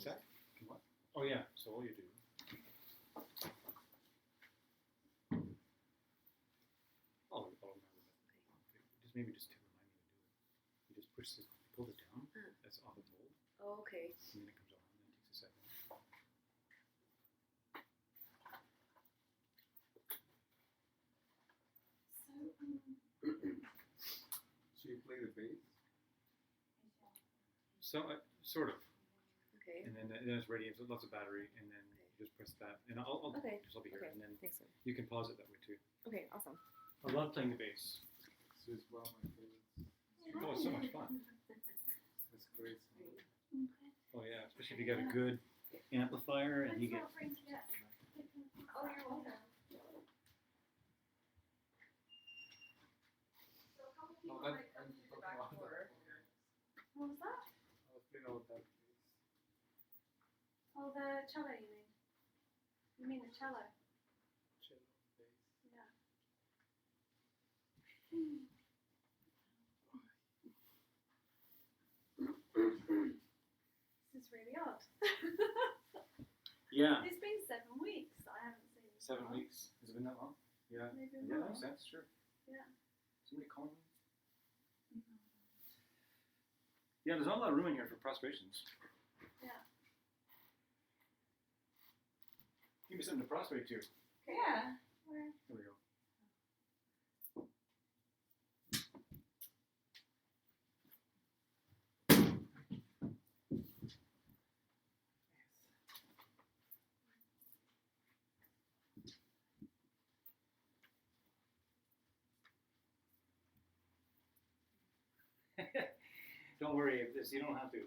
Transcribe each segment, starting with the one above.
What's that? What? Oh yeah. So all you do. Oh, no. Just maybe just to remind me to do it. You just push this, pull it down. That's off the mold. Oh, okay. And then it comes on. And then it takes a second. So you play the bass? So sort of. Okay. And then it's ready. It's lots of battery, and then you just press that. And I'll be here, and then Thanks. you can pause it that way too. Okay, awesome. I love playing the bass. So it's one of my favorites. Oh, it's so much fun. That's great. Oh yeah, especially if you got a good amplifier and you get. Oh, you're welcome. So how many people might come to the back door? What was that? I was playing all that bass. Oh, the cello, you mean? You mean the cello? Cello, bass. Yeah. This is really odd. Yeah. It's been 7 weeks. I haven't seen this. 7 weeks. Has it been that long? Yeah. Maybe Yeah, more. makes sense. Sure. Yeah. Somebody call me. Yeah, there's not a lot of room in here for prostrations. Yeah. Give me something to prostrate to. Yeah. Where? Here we go. Don't worry, if this you don't have to.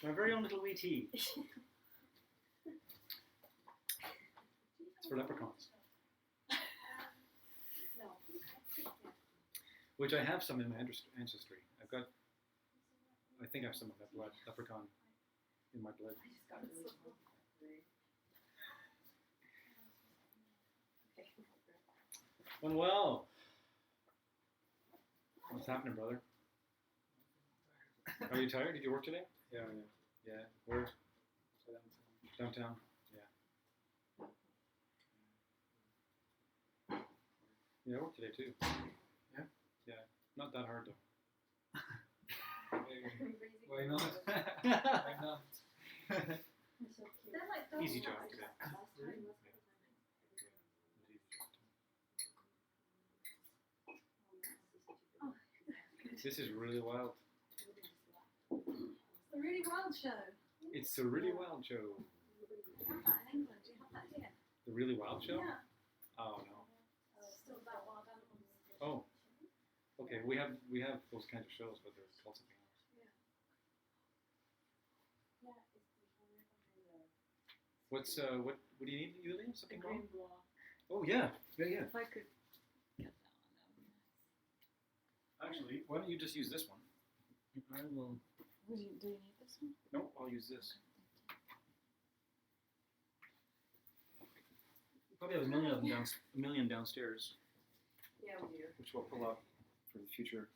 My very own little wee tea. It's for leprechauns. No. Which I have some in my ancestry. I've got, I think I have some of that blood, leprechaun, in my blood. I just got really small. Okay. Well, what's happening, brother? Are you tired? Did you work today? Yeah. Yeah. Where? So Downtown. Yeah. Yeah, I worked today too. Yeah? Yeah. Not that hard though. why not? Why not? They're like Easy double job lights. today. This is really wild. It's the really wild show. It's a really wild show. We have that in England. Do you have that here? The really wild show? Yeah. Oh no. Still that wild animals. Oh. Okay, we have those kinds of shows, but they're called something else. What's what do you need, Yulia? Something wrong? Green block. Oh yeah. Yeah. If I could get that one, that would be nice. Actually, why don't you just use this one? I will. Do you need this one? No, I'll use this. We probably have a million of them a million downstairs, Yeah, we do. which we'll pull up for the future.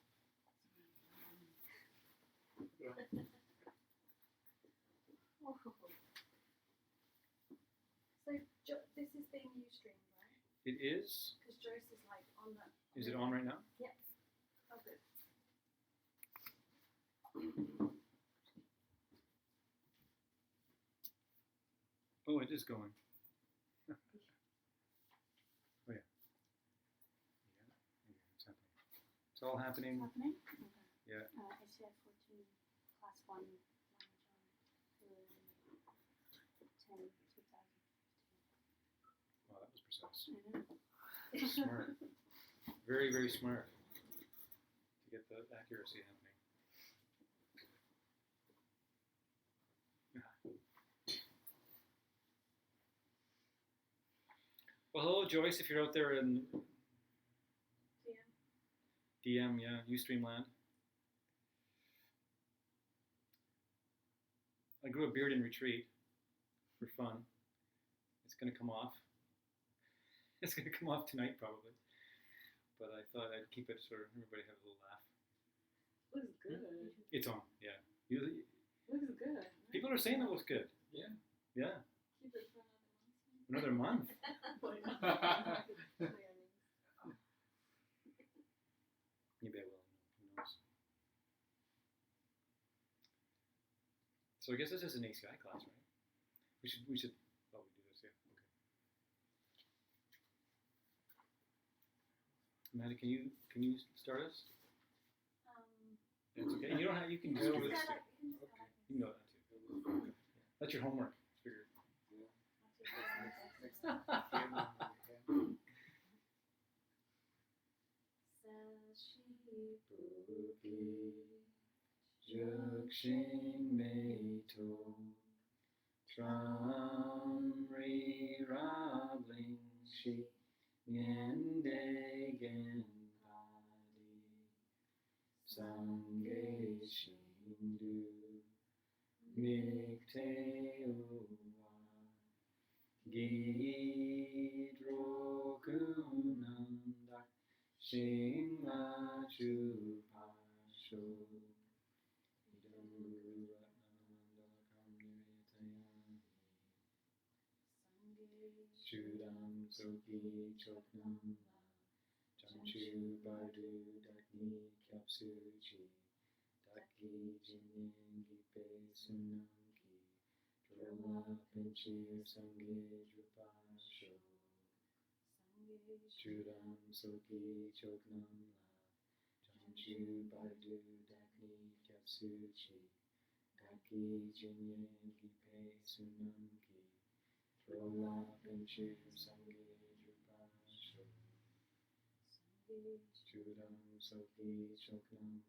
So this is being Ustreamed, right? It is. Because Joyce is like on the. Is it on right now? Yes. Oh, good. Oh, it is going. It's all happening. Happening? Okay. Yeah. ACI 14, class 1, Lojong, 10, 2015. Wow, that was precise. I know. Smart. Very, very smart to get the accuracy happening. Well, hello, Joyce, if you're out there in DM, yeah, Ustreamland. I grew a beard in retreat for fun. It's going to come off. It's going to come off tonight, probably. But I thought I'd keep it so everybody have a little laugh. Looks good. It's on, yeah. You, Looks good. people are saying it looks good. Yeah. Yeah. Keep it for another Another month. month. Why not? Maybe I will. Who knows? So I guess this is an ACI class, right? We should probably do this, yeah. Okay. Maddie, can you start us? That's okay. You don't have. You can just do this too. You can know that too. That's your homework. Figure. Next time. Jukshin Meito Tram Ri Rabling Shi Yen Degen Padi Sange Shindu Mikte Uwa Gidro Kunanda Shingma Chupasho Chudam Soki Choknam Jamshu Badu Dakni Kyapsuchi Daki Jinin Gipe Sunamki Drola Pinchir Sange Drupasho Chudam Soki Choknam Jamshu Badu Dakni Kyapsuchi Daki Jinin Gipe Sunamki Drola Pinchir Sange Drupasho Chudam Soki Choknam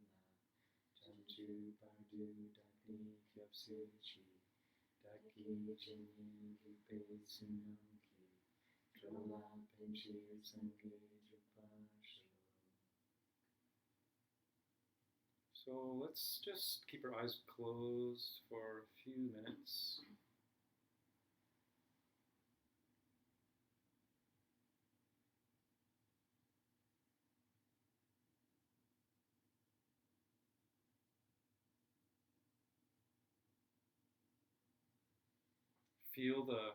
Jamchu Bardu Dakni Kyapsuchi Daki Jinin Gipe Sunamki Drola Pinchir Sange Drupasho. So let's just keep our eyes closed for a few minutes. Feel the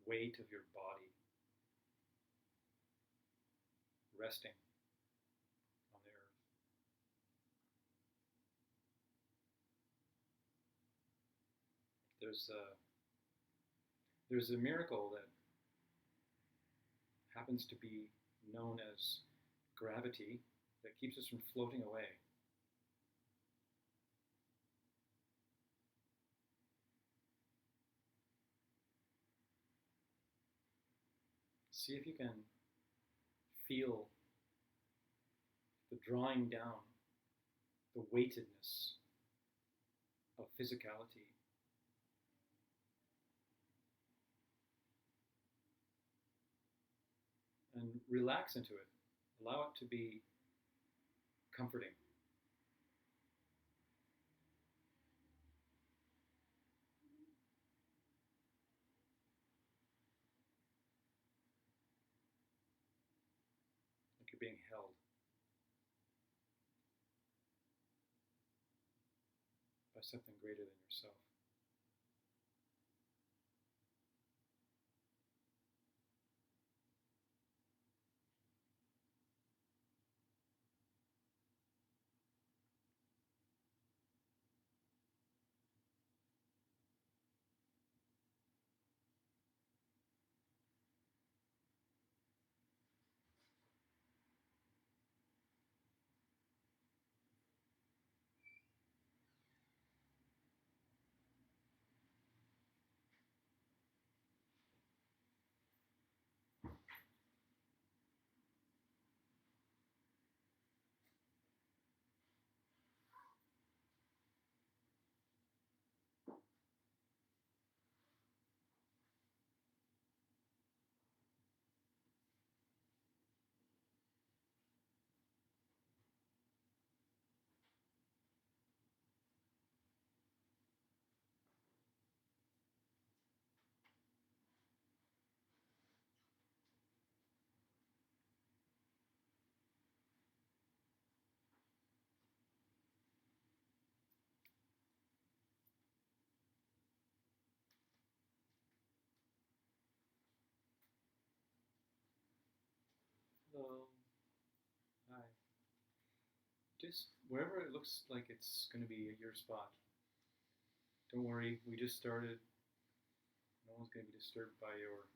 weight of your body resting on the earth. There's a miracle that happens to be known as gravity that keeps us from floating away. See if you can feel the drawing down, the weightedness of physicality. And relax into it. Allow it to be comforting. Like you're being held. By something greater than yourself. Hello. Hi. Just wherever it looks like it's going to be your spot. Don't worry, we just started. No one's going to be disturbed by your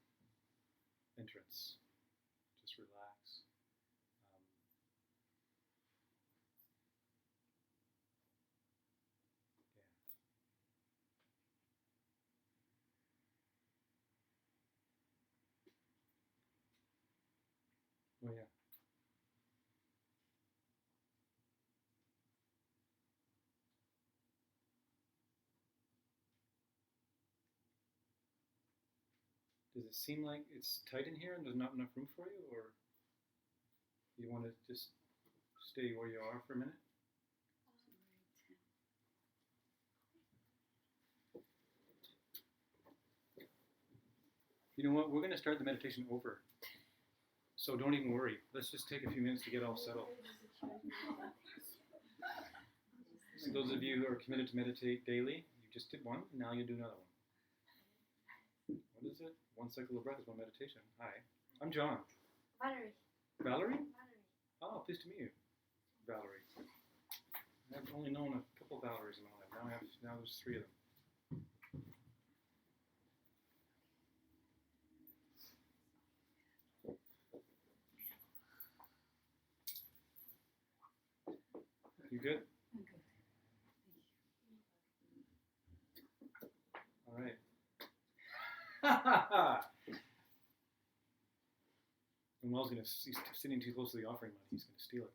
entrance. Just relax. Um, yeah. Oh, yeah. Does it seem like it's tight in here and there's not enough room for you, or you want to just stay where you are for a minute? You know what? We're going to start the meditation over. So don't even worry. Let's just take a few minutes to get all settled. So those of you who are committed to meditate daily, you just did one, and now you do another one. What is it? One cycle of breath is one meditation. Hi, I'm John. Valerie. Valerie? Valerie. Oh, pleased to meet you, Valerie. I've only known a couple of Valeries in my life. Now there's three of them. You good? I'm good. All right. Ha ha ha! And Mel's gonna, he's sitting too close to the offering money. He's gonna steal it.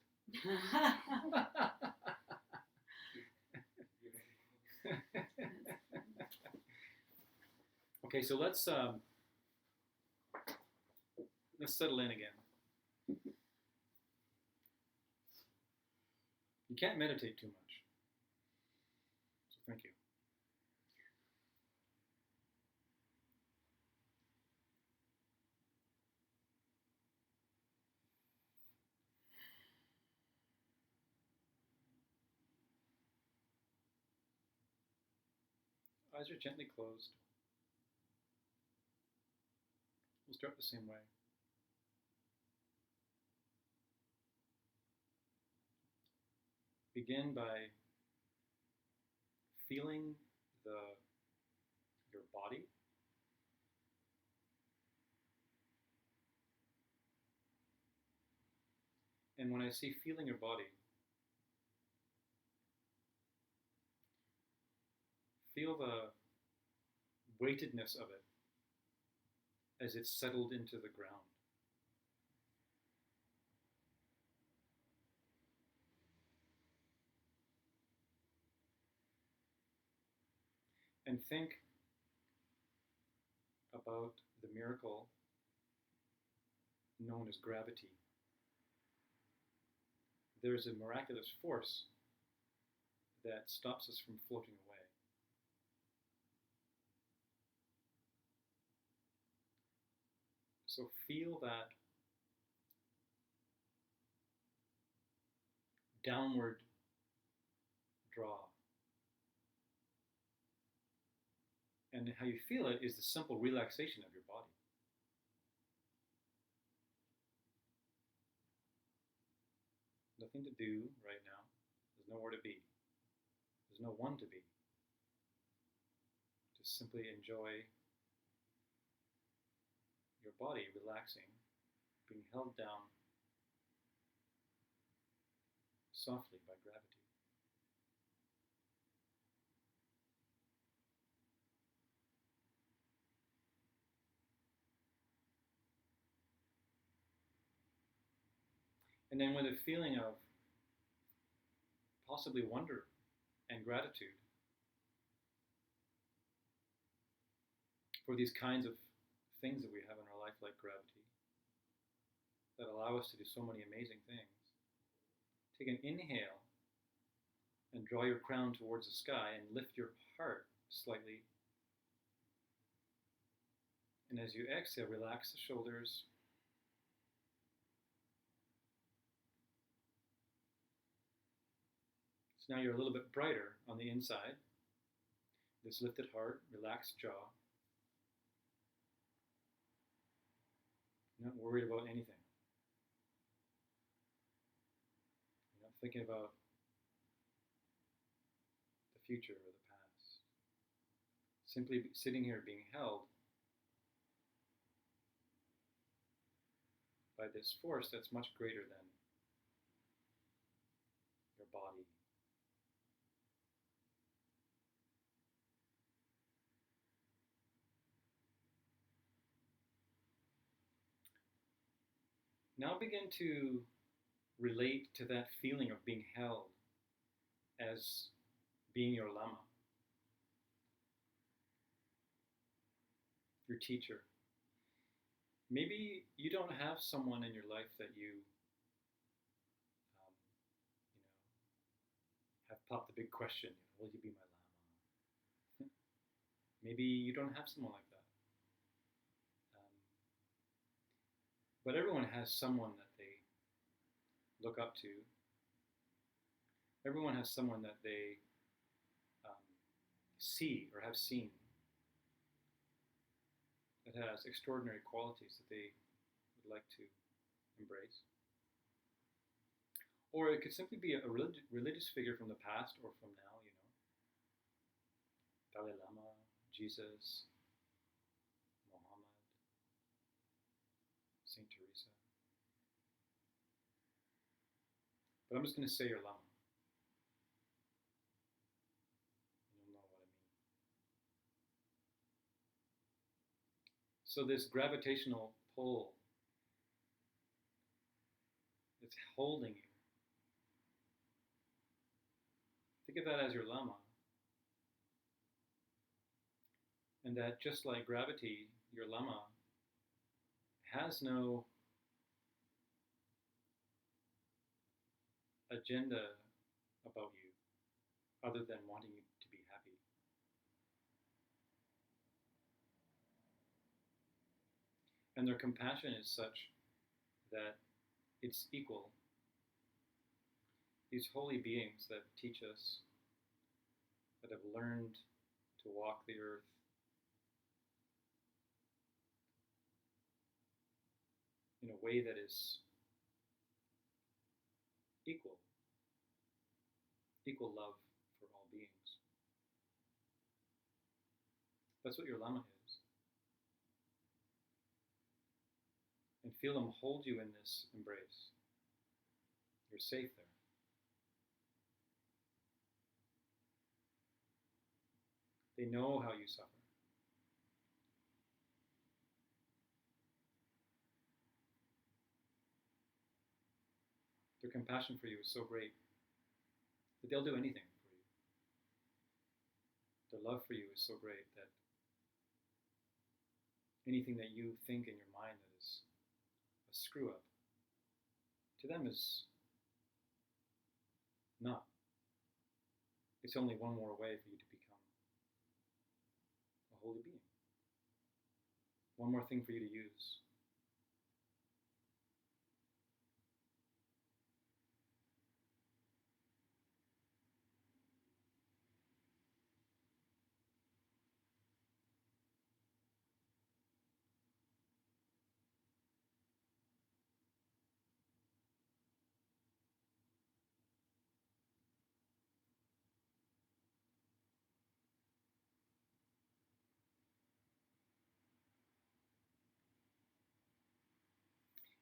Okay, so let's settle in again. You can't meditate too much. So thank you. Eyes are gently closed. We'll start the same way. Begin by feeling your body. And when I say feeling your body, feel the weightedness of it as it's settled into the ground. And think about the miracle known as gravity. There's a miraculous force that stops us from floating away. So feel that downward draw. And how you feel it is the simple relaxation of your body. Nothing to do right now. There's nowhere to be. There's no one to be. Just simply enjoy your body relaxing, being held down softly by gravity. And then with a feeling of possibly wonder and gratitude for these kinds of things that we have in our life, like gravity, that allow us to do so many amazing things. Take an inhale and draw your crown towards the sky and lift your heart slightly. And as you exhale, relax the shoulders. So now you're a little bit brighter on the inside. This lifted heart, relaxed jaw. Not worried about anything. thinking about the future or the past. Simply sitting here being held by this force that's much greater than your body. Now begin to relate to that feeling of being held as being your Lama, your teacher. Maybe you don't have someone in your life that you have popped the big question, will you be my Lama? Maybe you don't have someone like that. But everyone has someone that they look up to. Everyone has someone that they see or have seen that has extraordinary qualities that they would like to embrace. Or it could simply be a religious figure from the past or from now, Dalai Lama, Jesus, Muhammad, Saint Teresa. But I'm just going to say your Lama. And you'll know what I mean. So this gravitational pull that's holding you, think of that as your Lama. And that just like gravity, your Lama has no agenda about you other than wanting you to be happy. And their compassion is such that it's equal. These holy beings that teach us, that have learned to walk the earth, in a way that is equal love for all beings. That's what your Lama is. And feel them hold you in this embrace. You're safe there. They know how you suffer. Their compassion for you is so great that they'll do anything for you. Their love for you is so great that anything that you think in your mind that is a screw up, to them is not. It's only one more way for you to become a holy being. One more thing for you to use.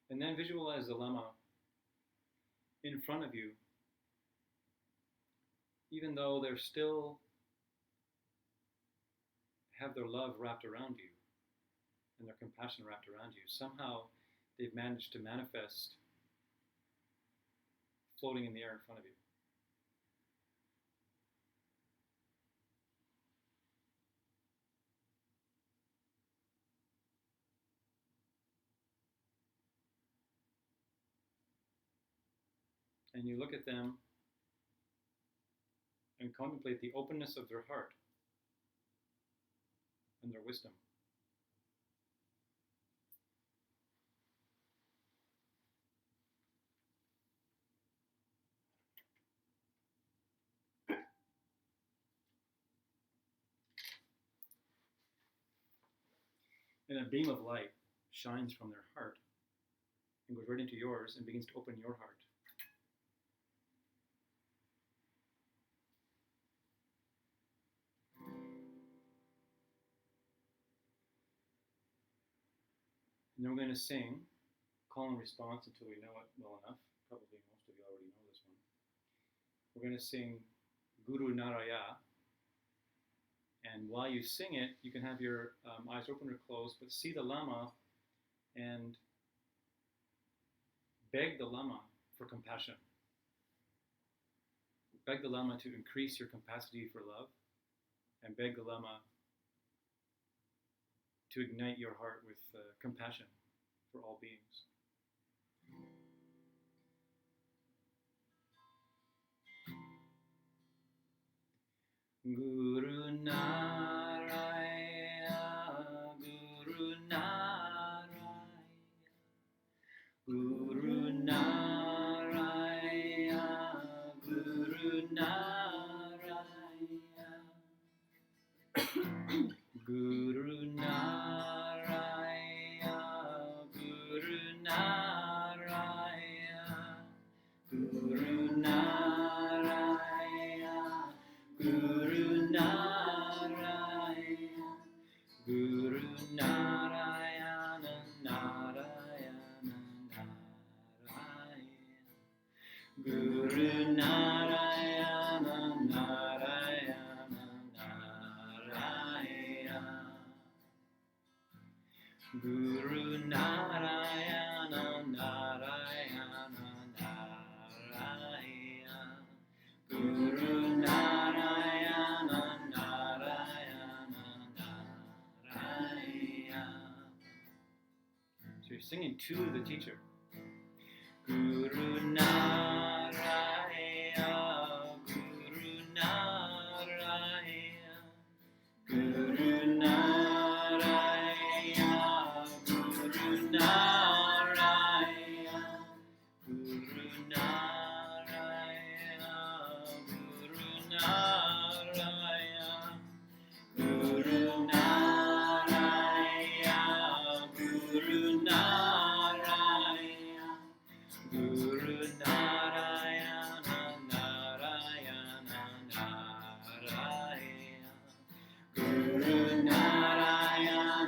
And then visualize the Lama in front of you, even though they're still have their love wrapped around you and their compassion wrapped around you. Somehow they've managed to manifest floating in the air in front of you. And you look at them and contemplate the openness of their heart and their wisdom. And a beam of light shines from their heart and goes right into yours and begins to open your heart. And then we're going to sing call and response until we know it well enough. Probably most of you already know this one. We're going to sing Guru Naraya. And while you sing it, you can have your eyes open or closed, but see the Lama and beg the Lama for compassion. Beg the Lama to increase your capacity for love, and beg the Lama to ignite your heart with compassion for all beings. Guru Naraya, Guru Naraya, Guru Naraya, Guru Naraya, Guru Naraya, Guru Naraya, Guru Naraya, Guru Naraya, Guru Narayana, Narayana, Narayana, Guru Narayana, Narayana, Narayana, Guru Narayana, Narayana, Narayana, Guru Narayana, Narayana, Narayana. So you're singing to the teacher. Guru Naraya, Guru Naraya, Guru Naraya, Guru Naraya, Guru Naraya, Guru Naraya, Guru Naraya, Guru Naraya, Guru Narayana, Narayana, Narayana, Guru Narayana,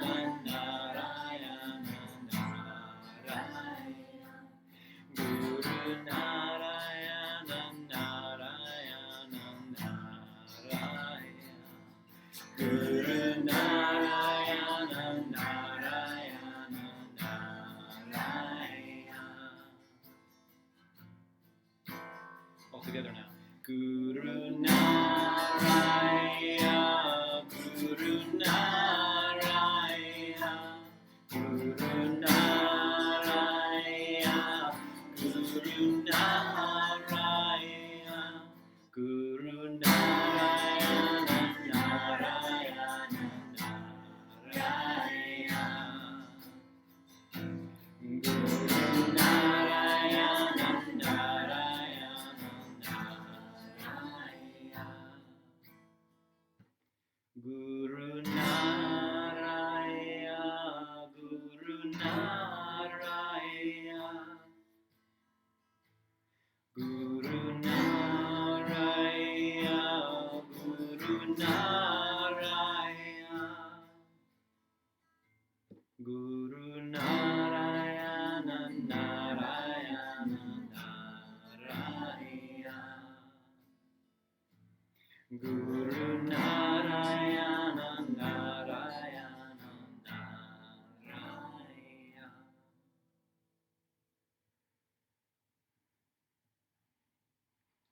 Narayana, Narayana, Guru Narayana, Narayana, Narayana, Guru Narayana, Narayana, Narayana. All together now. Guru Naraya, Guru Naraya, Guru Naraya, Guru Naraya, Guru Narayana, Narayana, Narayana, Guru Narayana, Narayana, Narayana, Guru Naraya, Guru Naraya, Guru Naraya, Guru Naraya, Guru Narayana, Narayana, Narayana, Guru Narayana, Narayana, Narayana.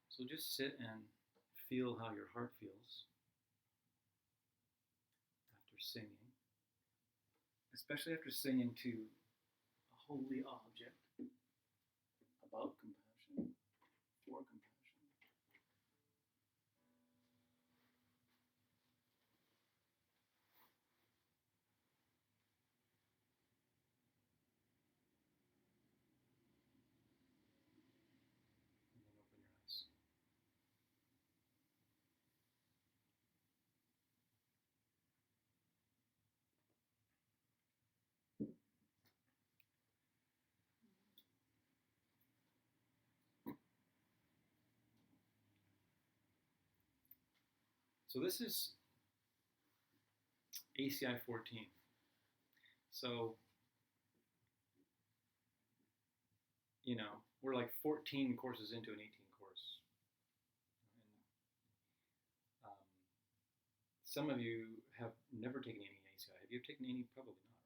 So just sit and feel how your heart feels after singing, especially after singing to a holy object about compassion, for compassion. And then open your eyes. So this is ACI 14. So we're like 14 courses into an 18 course. And, some of you have never taken any ACI. Have you taken any? Probably not,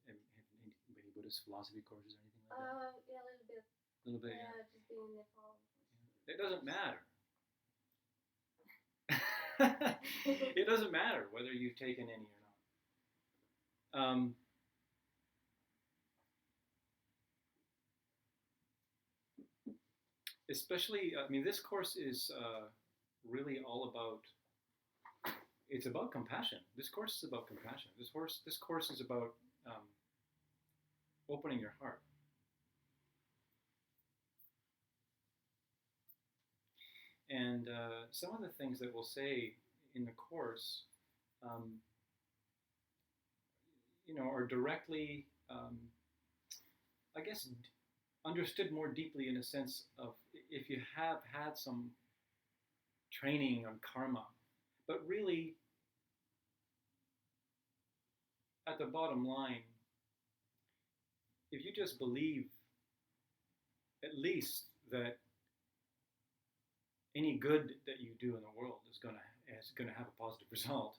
right? Have any Buddhist philosophy courses or anything like that? Yeah, a little bit. A little bit, Yeah, just being in Nepal. It doesn't matter. It doesn't matter whether you've taken any or not. Especially, this course is really all about. It's about compassion. This course is about compassion. This course is about opening your heart. And some of the things that we'll say in the course, are directly, I guess, understood more deeply in a sense of if you have had some training on karma, but really, at the bottom line, if you just believe at least that any good that you do in the world is going to have a positive result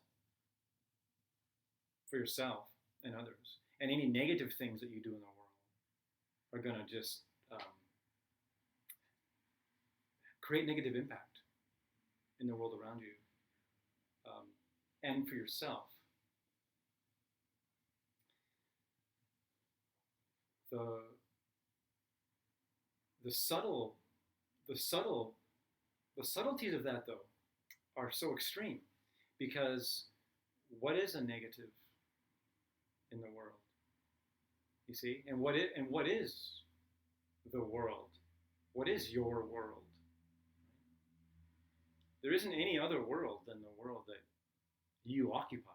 for yourself and others, and any negative things that you do in the world are going to just create negative impact in the world around you, and for yourself. The subtleties of that, though, are so extreme, because what is a negative in the world? You see, and what is the world? What is your world? There isn't any other world than the world that you occupy.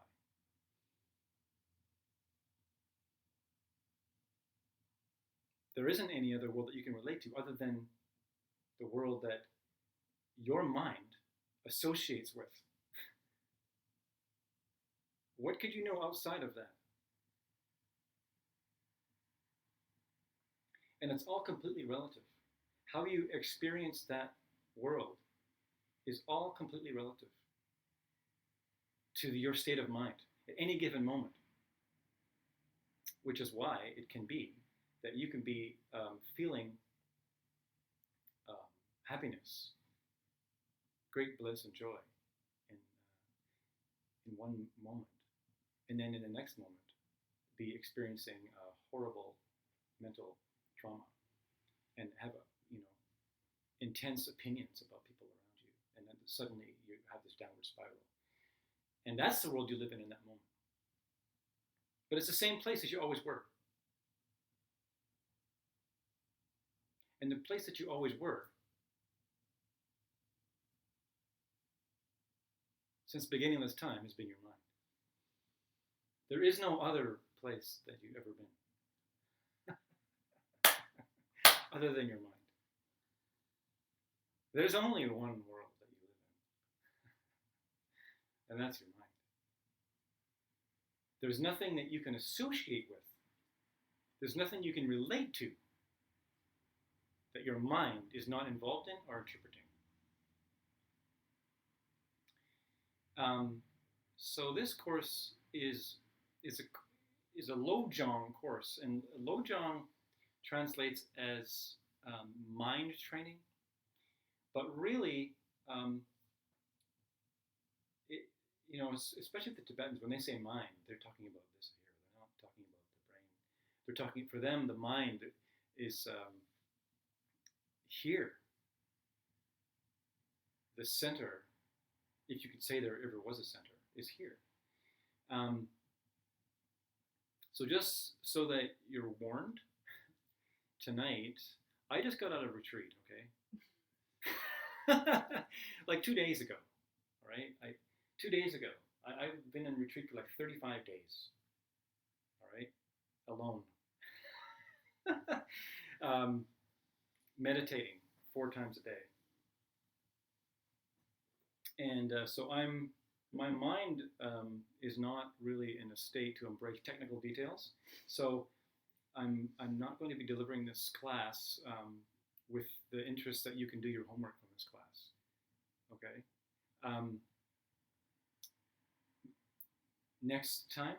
There isn't any other world that you can relate to other than the world that your mind associates with. What could you know outside of that? And it's all completely relative. How you experience that world is all completely relative to your state of mind at any given moment. Which is why it can be that you can be feeling happiness, great bliss and joy in one moment, and then in the next moment be experiencing a horrible mental trauma and have intense opinions about people around you, and then suddenly you have this downward spiral. And that's the world you live in that moment. But it's the same place as you always were. And the place that you always were, since the beginning of this time, has been your mind. There is no other place that you've ever been other than your mind. There's only one world that you live in, and that's your mind. There's nothing that you can associate with. There's nothing you can relate to that your mind is not involved in or interpreting. So this course is a Lojong course, and Lojong translates as mind training, but really, especially the Tibetans, when they say mind, they're talking about this here. They're not talking about the brain. They're talking, for them, the mind is here. The center, if you could say there ever was a center, is here. So just so that you're warned, tonight, I just got out of retreat, okay? Like 2 days ago, all right? 2 days ago. I've been in retreat for like 35 days, all right? Alone. Meditating 4 times a day. And so my mind is not really in a state to embrace technical details. So I'm not going to be delivering this class with the interest that you can do your homework from this class. Okay. Next time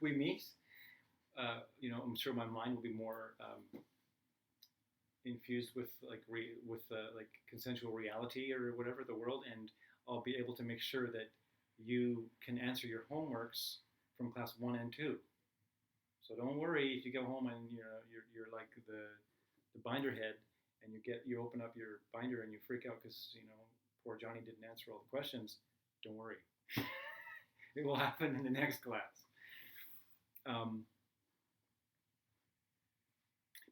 we meet, I'm sure my mind will be more infused with like consensual reality or whatever the world, and I'll be able to make sure that you can answer your homeworks from class 1 and 2. So don't worry if you go home and you're like the binder head, and you open up your binder and you freak out because poor Johnny didn't answer all the questions. Don't worry, it will happen in the next class.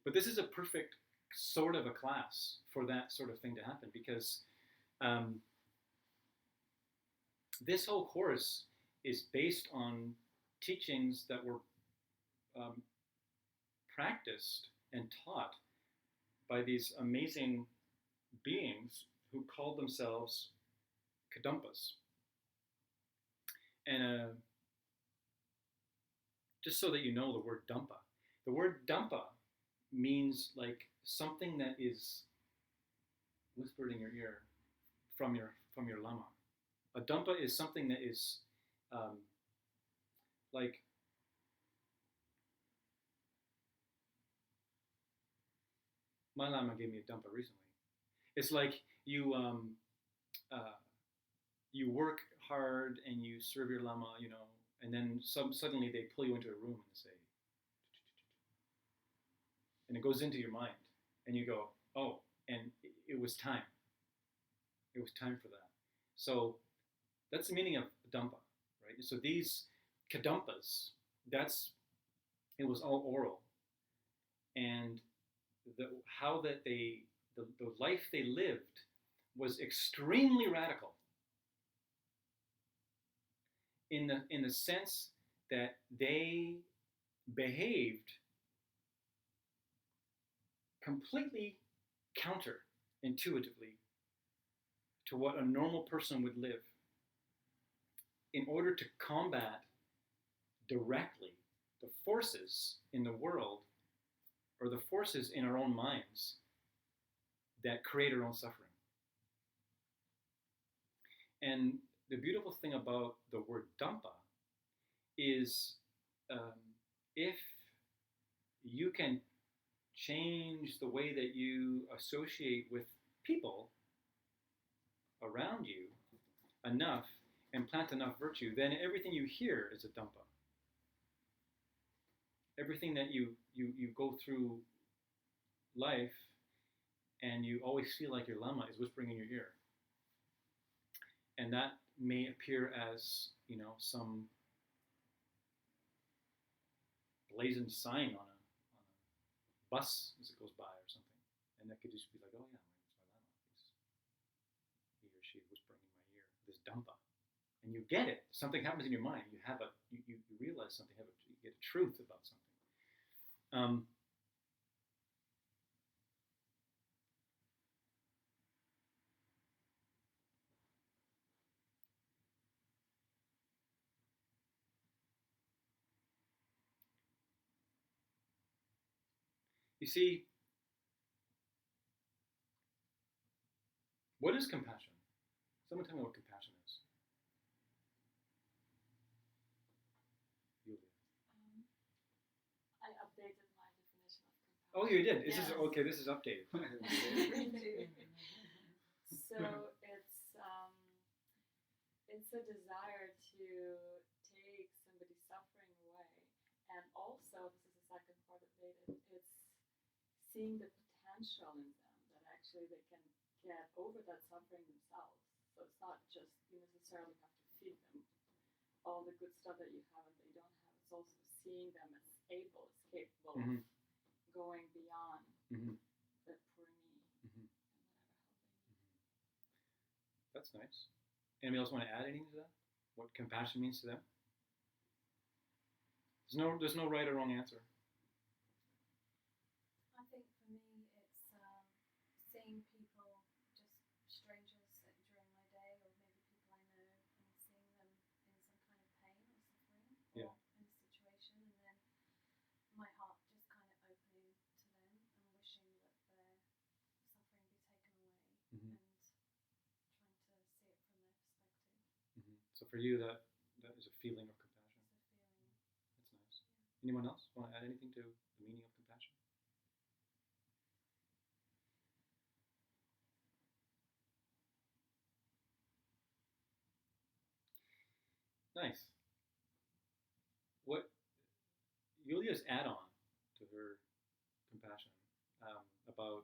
But this is a perfect sort of a class for that sort of thing to happen, because this whole course is based on teachings that were practiced and taught by these amazing beings who called themselves Kadampas. And just so that you know the word Dampa means like something that is whispered in your ear from your lama. A Dampa is something that is like my lama gave me a Dampa recently. It's like you work hard and you serve your lama, and then suddenly they pull you into a room and say, and it goes into your mind, and you go, oh, and it was time. It was time for that. So that's the meaning of Dampa, right? So these Kadampas, it was all oral, and the life they lived was extremely radical in the sense that they behaved completely counterintuitively to what a normal person would live, in order to combat directly the forces in the world, or the forces in our own minds, that create our own suffering. And the beautiful thing about the word Dampa is if you can change the way that you associate with people around you enough and plant enough virtue, then everything you hear is a Dampa. Everything that you go through life, and you always feel like your lama is whispering in your ear. And that may appear as, some blazoned sign on a bus as it goes by or something. And that could just be like, oh yeah, it's my lama. He or she whispering in my ear, this Dampa. And you get it. Something happens in your mind. You realize something, you get a truth about something. You see, what is compassion? Someone tell me what compassion is. Julia. I updated my definition of compassion. Oh, you did? Yes. Okay, this is updated. So it's a desire to take somebody's suffering away, and also, this is the second part of it, it's seeing the potential in them, that actually they can get over that suffering themselves. So it's not just you necessarily have to feed them all the good stuff that you have and they don't have. It's also seeing them as capable of going beyond the poor me and whatever help they need. That's nice. Anybody else want to add anything to that? What compassion means to them? There's no right or wrong answer. I think for me it's seeing people, just strangers during my day, or maybe people I know, and seeing them in some kind of pain or suffering, or in a situation, and then my heart for you, that is a feeling of compassion. It's a feeling. That's nice. Anyone else want to add anything to the meaning of compassion? Nice. What Yulia's add-on to her compassion about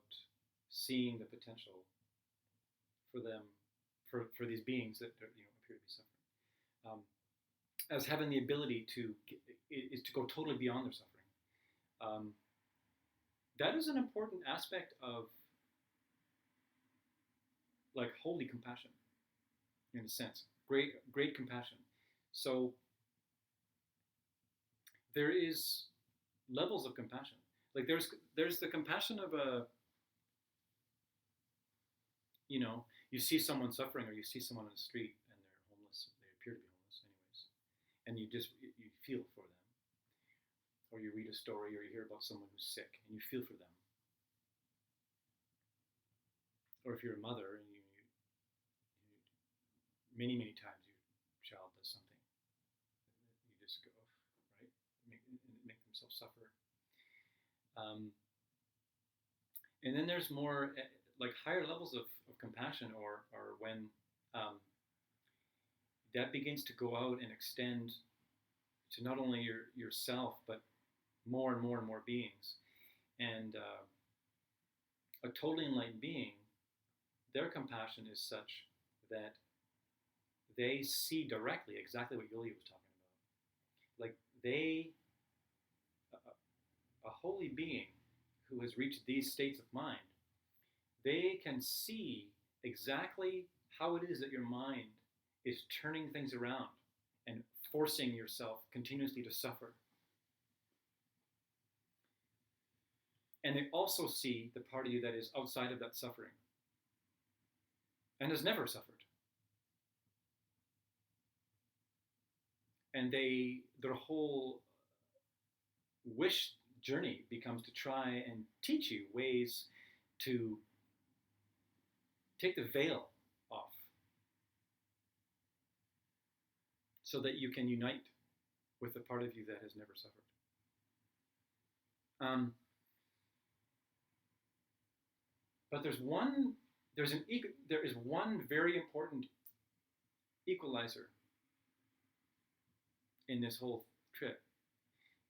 seeing the potential for them, for these beings that appear to be suffering, as having the ability is to go totally beyond their suffering. That is an important aspect of like holy compassion, in a sense, great compassion. So there is levels of compassion. Like there's the compassion of you see someone suffering, or you see someone on the street and they're homeless. They appear to be homeless, anyways, and you feel for them. Or you read a story, or you hear about someone who's sick, and you feel for them. Or if you're a mother and you many times your child does something, you just go, right, make themselves suffer. And then there's more like higher levels of compassion, or when that begins to go out and extend to not only yourself, but more and more beings. And a totally enlightened being, their compassion is such that they see directly exactly what Yulia was talking about. Like a holy being who has reached these states of mind, they can see exactly how it is that your mind is turning things around and forcing yourself continuously to suffer. And they also see the part of you that is outside of that suffering and has never suffered. And their whole wish journey becomes to try and teach you ways to take the veil off so that you can unite with the part of you that has never suffered. But there is one very important equalizer in this whole trip,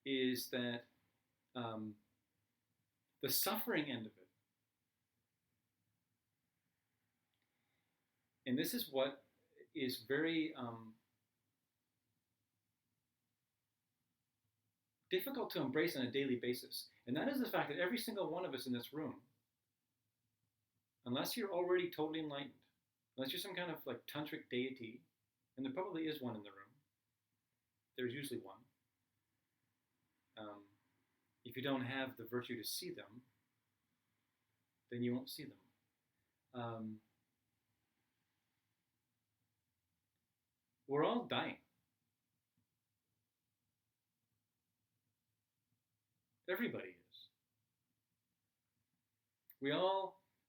is that the suffering end of it, and this is what is very difficult to embrace on a daily basis, and that is the fact that every single one of us in this room, unless you're already totally enlightened, unless you're some kind of like tantric deity, and there probably is one in the room, there's usually one. If you don't have the virtue to see them, then you won't see them. We're all dying. Everybody is.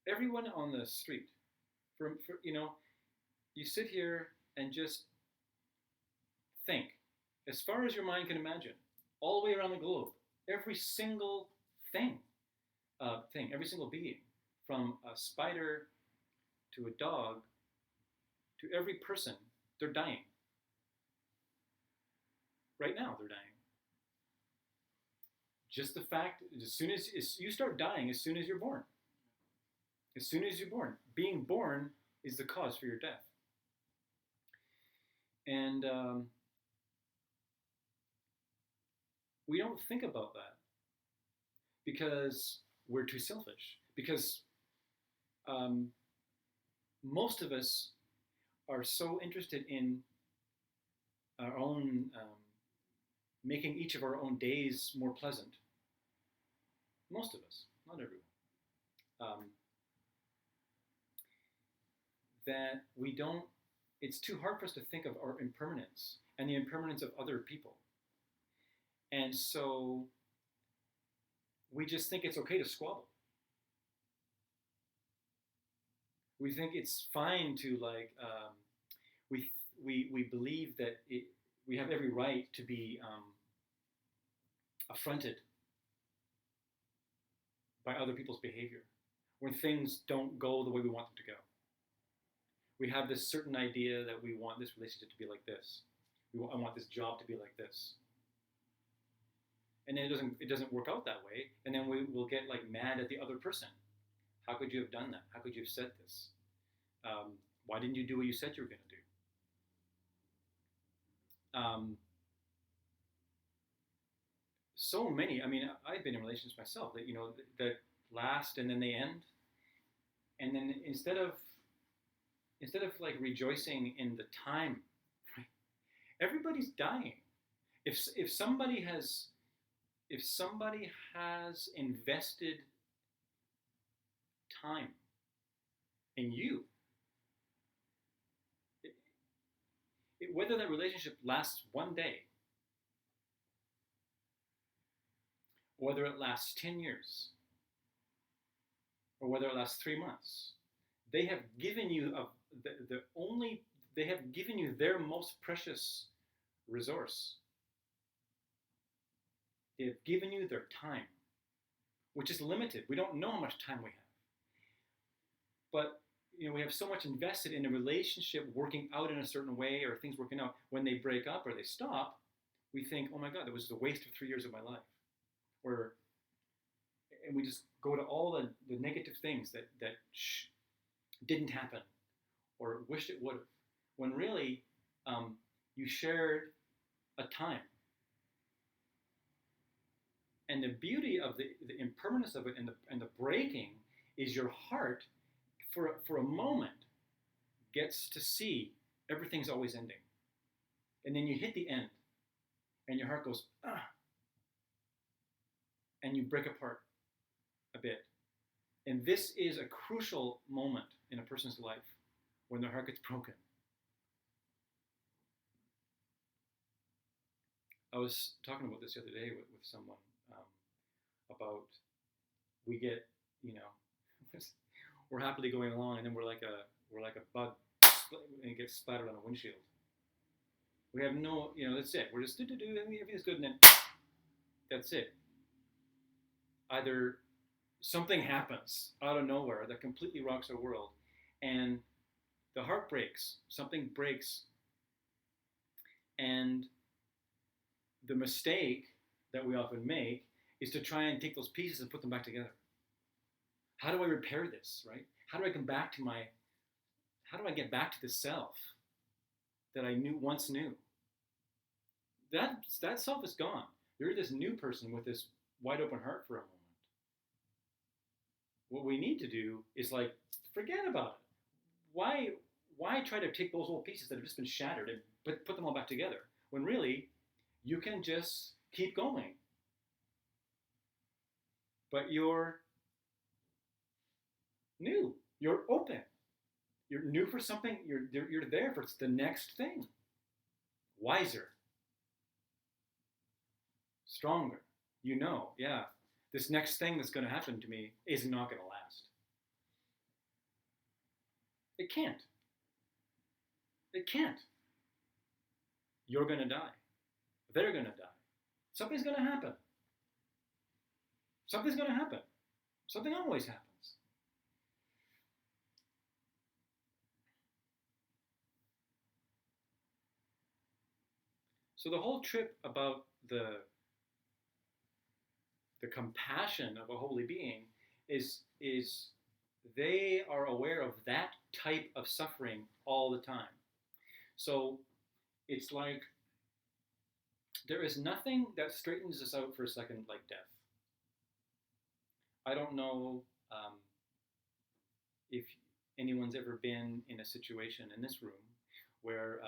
Everyone on the street, you sit here and just think, as far as your mind can imagine, all the way around the globe, every single every single being, from a spider to a dog to every person, they're dying. Right now, they're dying. Just the fact, as soon as you start dying, as soon as you're born. As soon as you're born. Being born is the cause for your death. And we don't think about that because we're too selfish. Because most of us are so interested in our own, making each of our own days more pleasant. Most of us, not everyone. That we don't, it's too hard for us to think of our impermanence and the impermanence of other people. And so we just think it's okay to squabble. We think it's fine to we believe that we have every right to be affronted by other people's behavior when things don't go the way we want them to go. We have this certain idea that we want this relationship to be like this. I want this job to be like this. And then it doesn't work out that way, and then we will get like mad at the other person. How could you have done that? How could you have said this? Why didn't you do what you said you were going to do? So many. I mean, I've been in relationships myself that that last and then they end, and then instead of like rejoicing in the time, right? Everybody's dying. If somebody has invested time in you, whether that relationship lasts one day, whether it lasts 10 years, or whether it lasts 3 months, they have given you they have given you their most precious resource. They have given you their time, which is limited. We don't know how much time we have. But we have so much invested in a relationship working out in a certain way, or things working out. When they break up or they stop, we think, oh my God, that was a waste of 3 years of my life. And we just go to all the negative things that didn't happen or wished it would have. When really, you shared a time. And the beauty of the impermanence of it and the breaking is your heart, for a moment, gets to see everything's always ending. And then you hit the end, and your heart goes, ah, and you break apart a bit. And this is a crucial moment in a person's life when their heart gets broken. I was talking about this the other day with someone about we get, we're happily going along, and then we're like a bug, and it gets splattered on a windshield. We have no, that's it. We're just everything's good, and then that's it. Either something happens out of nowhere that completely rocks our world, and the heart breaks, something breaks, and the mistake that we often make is to try and take those pieces and put them back together. How do I repair this, right? How do I get back to the self that I once knew? That self is gone. You're this new person with this wide open heart for a moment. What we need to do is forget about it. Why try to take those old pieces that have just been shattered and put them all back together, when really you can just keep going? But you're new. You're open. You're new for something. You're there for the next thing. Wiser. Stronger. Yeah, this next thing that's going to happen to me is not going to last. It can't. It can't. You're going to die. They're going to die. Something's going to happen. Something's going to happen. Something always happens. So the whole trip about the compassion of a holy being is they are aware of that type of suffering all the time. So it's like there is nothing that straightens us out for a second like death. I don't know if anyone's ever been in a situation in this room where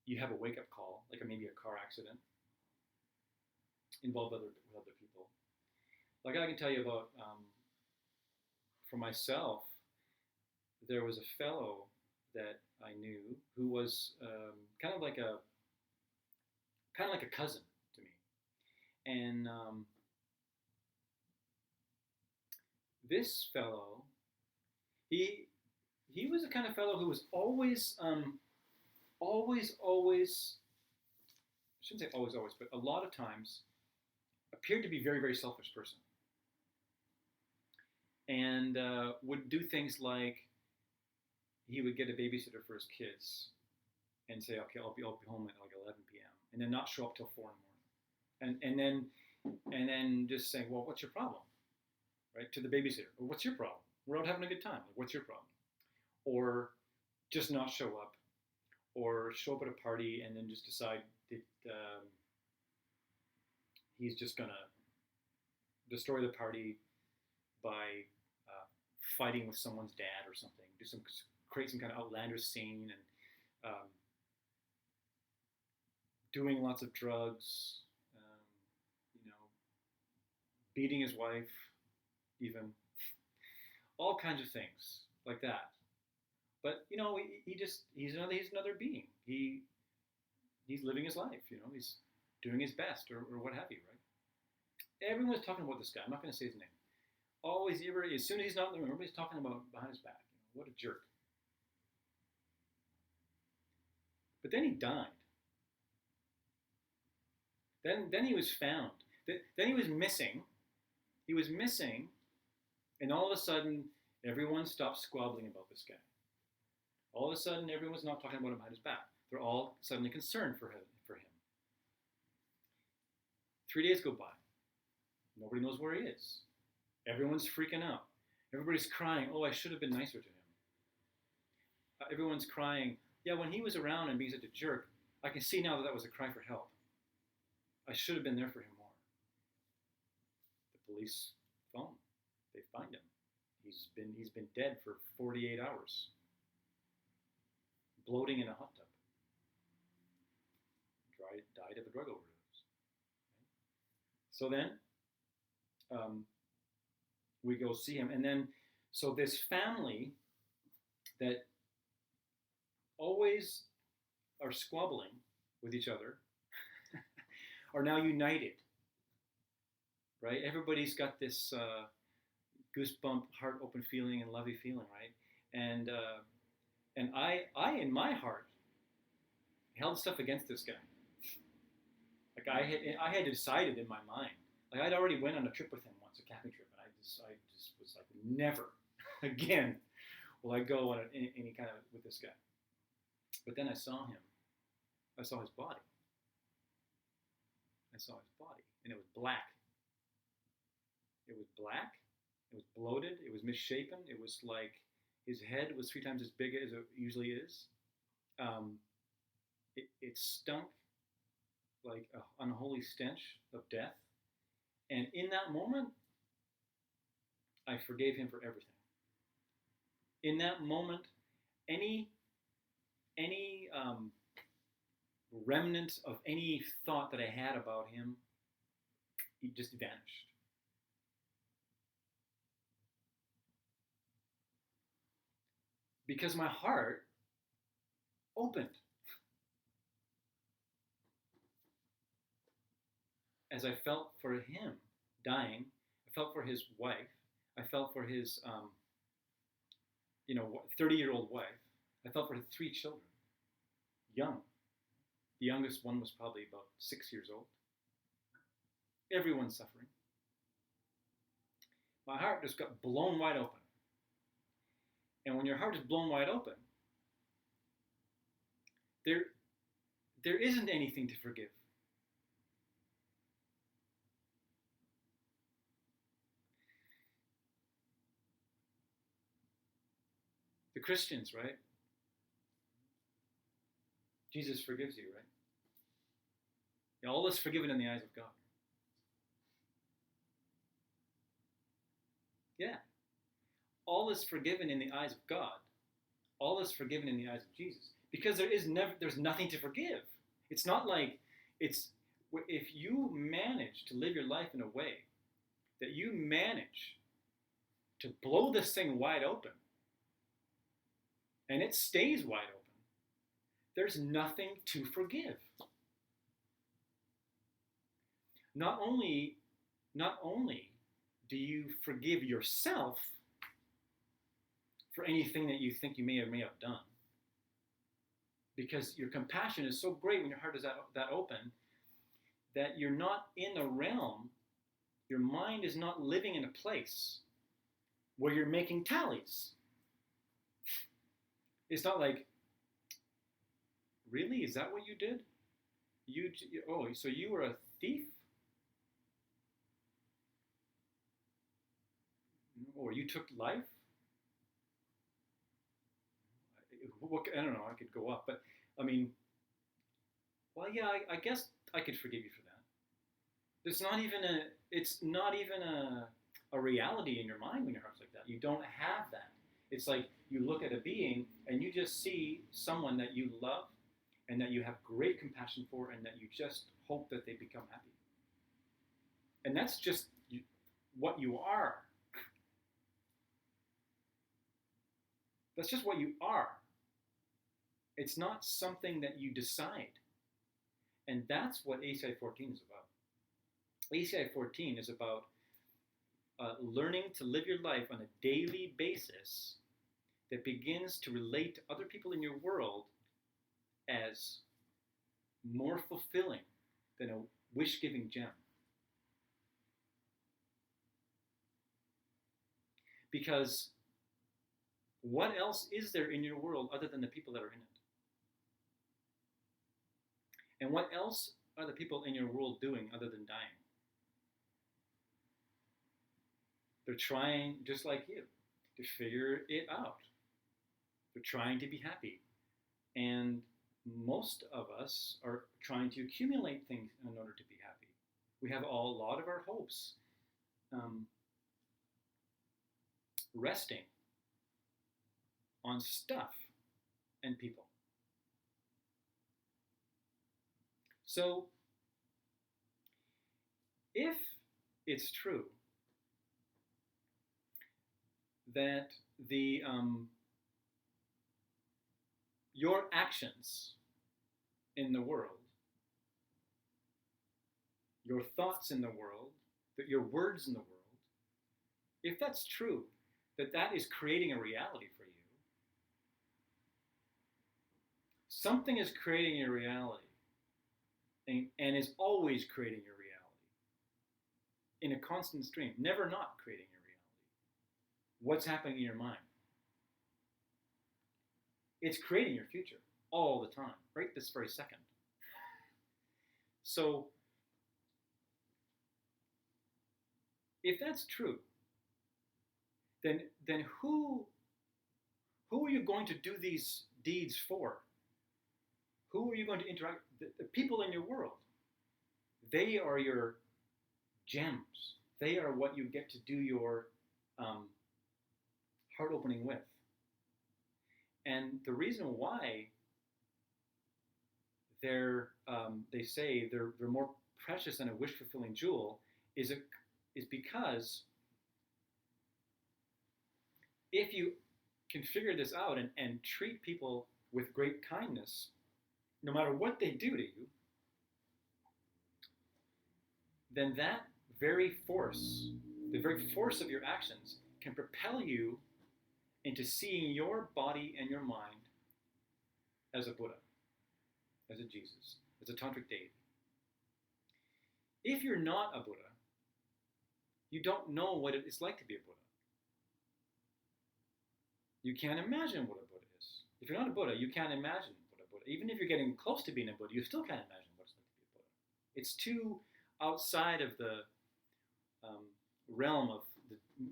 you have a wake-up call, like maybe a car accident, involved with other people. Like I can tell you about, for myself, there was a fellow that I knew who was kind of like a cousin to me, and this fellow, he was the kind of fellow who was always always, I shouldn't say always, but a lot of times appeared to be a very, very selfish person. And would do things like he would get a babysitter for his kids and say, okay, I'll be home at like 11 p.m. and then not show up till 4 in the morning. And then just saying, well, what's your problem? Right? To the babysitter. Well, what's your problem? We're out having a good time. Like, what's your problem? Or just not show up. Or show up at a party and then just decide that he's just going to destroy the party by fighting with someone's dad or something. Create some kind of outlandish scene and doing lots of drugs, beating his wife, even all kinds of things like that. But he's another being. He's living his life. He's doing his best or what have you, right? Everyone's talking about this guy. I'm not going to say his name. Always, as soon as he's not in the room, everybody's talking about behind his back. What a jerk. But then he died. Then he was found. Then he was missing. He was missing, and all of a sudden, everyone stopped squabbling about this guy. All of a sudden, everyone's not talking about him behind his back. They're all suddenly concerned for him. 3 days go by. Nobody knows where he is. Everyone's freaking out. Everybody's crying, oh, I should have been nicer to him. Everyone's crying, yeah, when he was around and being such a jerk, I can see now that was a cry for help. I should have been there for him more. The police phone. They find him. He's been dead for 48 hours. Bloating in a hot tub. Died of a drug overdose. So then, we go see him, and then, so this family that always are squabbling with each other are now united, right? Everybody's got this goosebump, heart open feeling and lovey feeling, right? And I in my heart held stuff against this guy. Like I had decided in my mind, like I'd already went on a trip with him once, a camping trip, and I just was like, never again will I go on any kind of with this guy. But then I saw him. I saw his body. And it was black. It was black. It was bloated. It was misshapen. It was like his head was 3 times as big as it usually is. It stunk like an unholy stench of death. And in that moment, I forgave him for everything. In that moment, any remnant of any thought that I had about him, it just vanished. Because my heart opened. As I felt for him dying, I felt for his wife, I felt for his 30-year-old wife, I felt for his 3 children, young. The youngest one was probably about 6 years old. Everyone's suffering. My heart just got blown wide open. And when your heart is blown wide open, there isn't anything to forgive. The Christians, right? Jesus forgives you, right? All is forgiven in the eyes of God. Yeah. All is forgiven in the eyes of God. All is forgiven in the eyes of Jesus. Because there's nothing to forgive. It's not like if you manage to live your life in a way that you manage to blow this thing wide open, and it stays wide open, there's nothing to forgive. Not only do you forgive yourself for anything that you think you may or may have done, because your compassion is so great when your heart is that open that you're not in a realm, your mind is not living in a place where you're making tallies. It's not like, really? Is that what you did? So you were a thief? Or you took life? I don't know, I could go up, but I mean, well, yeah, I guess I could forgive you for that. It's not even a reality in your mind when your heart's like that. You don't have that. It's like you look at a being and you just see someone that you love and that you have great compassion for and that you just hope that they become happy. And that's just what you are. That's just what you are. It's not something that you decide. And that's what ACI 14 is about. ACI 14 is about learning to live your life on a daily basis that begins to relate to other people in your world as more fulfilling than a wish-giving gem. Because what else is there in your world other than the people that are in it? And what else are the people in your world doing other than dying? They're trying, just like you, to figure it out. They're trying to be happy. And most of us are trying to accumulate things in order to be happy. We have a lot of our hopes resting on stuff and people. So, if it's true that your actions in the world, your thoughts in the world, that your words in the world, if that's true, that is creating a reality for you, something is creating your reality and is always creating your reality in a constant stream, never not creating your reality. What's happening in your mind? It's creating your future all the time, right this very second. So, if that's true, then who are you going to do these deeds for? Who are you going to interact with? The people in your world. They are your gems. They are what you get to do your heart opening with. And the reason why they say they're more precious than a wish fulfilling jewel is because if you can figure this out and treat people with great kindness, no matter what they do to you, then that very force, the very force of your actions, can propel you into seeing your body and your mind as a Buddha, as a Jesus, as a tantric deity. If you're not a Buddha, you don't know what it is like to be a Buddha. You can't imagine what a Buddha is. If you're not a Buddha, you can't imagine what a Buddha. Even if you're getting close to being a Buddha, you still can't imagine what it's like to be a Buddha. It's too outside of the realm of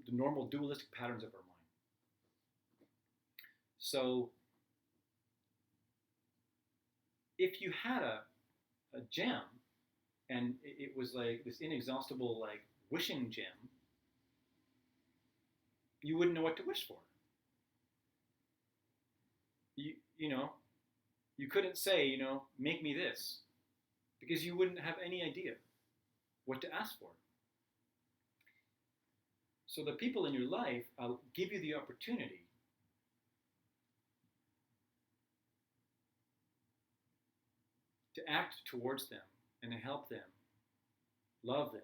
the normal dualistic patterns of our mind. So, if you had a gem, and it was like this inexhaustible, like wishing gem, you wouldn't know what to wish for. You couldn't say, make me this, because you wouldn't have any idea what to ask for. So the people in your life, I'll give you the opportunity to act towards them and to help them, love them,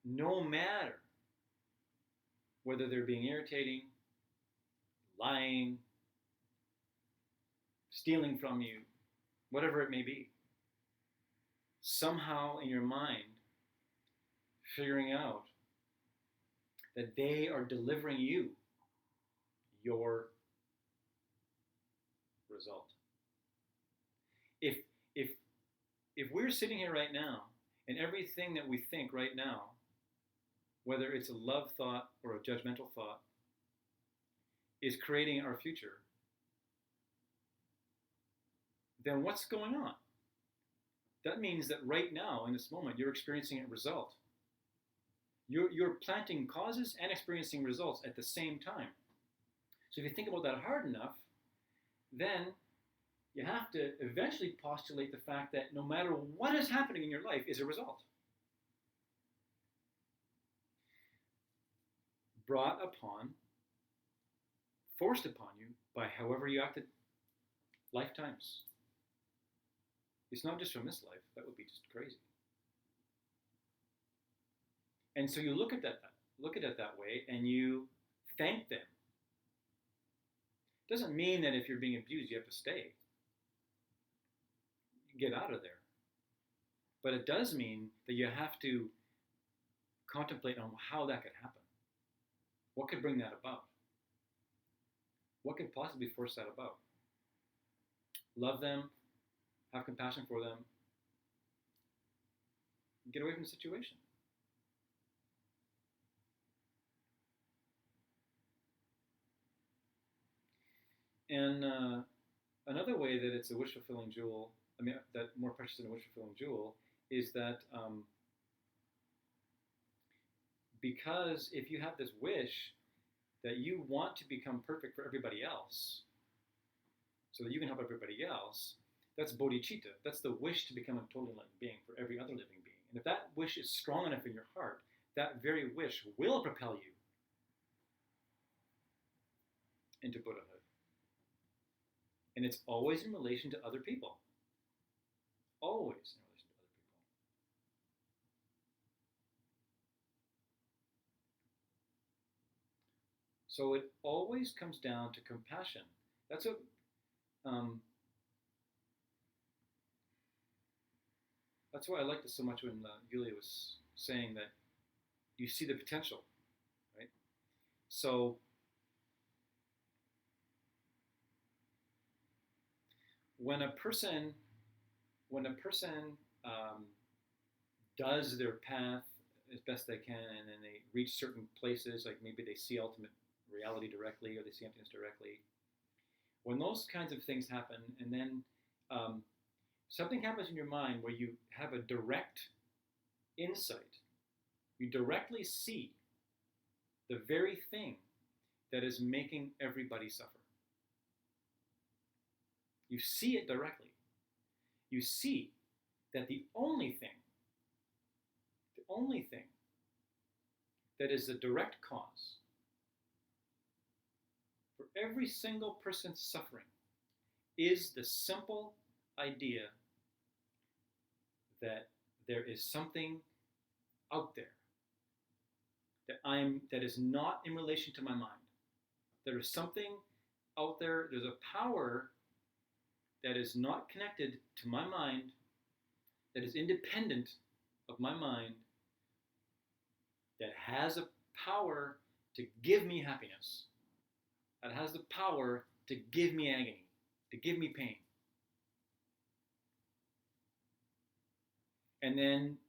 no matter whether they're being irritating, lying, stealing from you, whatever it may be. Somehow in your mind, figuring out that they are delivering you your result. If if if we're sitting here right now and everything that we think right now, whether it's a love thought or a judgmental thought, is creating our future, then what's going on? That means that right now, in this moment, you're experiencing a result. You're planting causes and experiencing results at the same time. So if you think about that hard enough, then you have to eventually postulate the fact that no matter what is happening in your life is a result. Brought upon, forced upon you by however you acted lifetimes. It's not just from this life. That would be just crazy. And so you look at it that way, and you thank them. Doesn't mean that if you're being abused, you have to stay. Get out of there. But it does mean that you have to contemplate on how that could happen. What could bring that about? What could possibly force that about? Love them, have compassion for them, get away from the situation. And another way that it's a wish-fulfilling jewel, that more precious than a wish-fulfilling jewel, is that because if you have this wish that you want to become perfect for everybody else, so that you can help everybody else, that's bodhicitta. That's the wish to become a totally enlightened being for every other living being. And if that wish is strong enough in your heart, that very wish will propel you into Buddhahood. And it's always in relation to other people. Always in relation to other people. So it always comes down to compassion. That's what that's why I liked it so much when Yulia was saying that you see the potential, right? So when a person does their path as best they can, and then they reach certain places, like maybe they see ultimate reality directly, or they see emptiness directly. When those kinds of things happen, and then something happens in your mind where you have a direct insight, you directly see the very thing that is making everybody suffer. You see it directly. You see that the only thing that is the direct cause for every single person's suffering is the simple idea that there is something out there that is not in relation to my mind. There is something out there, there's a power that is not connected to my mind, that is independent of my mind, that has a power to give me happiness, that has the power to give me agony, to give me pain. And then,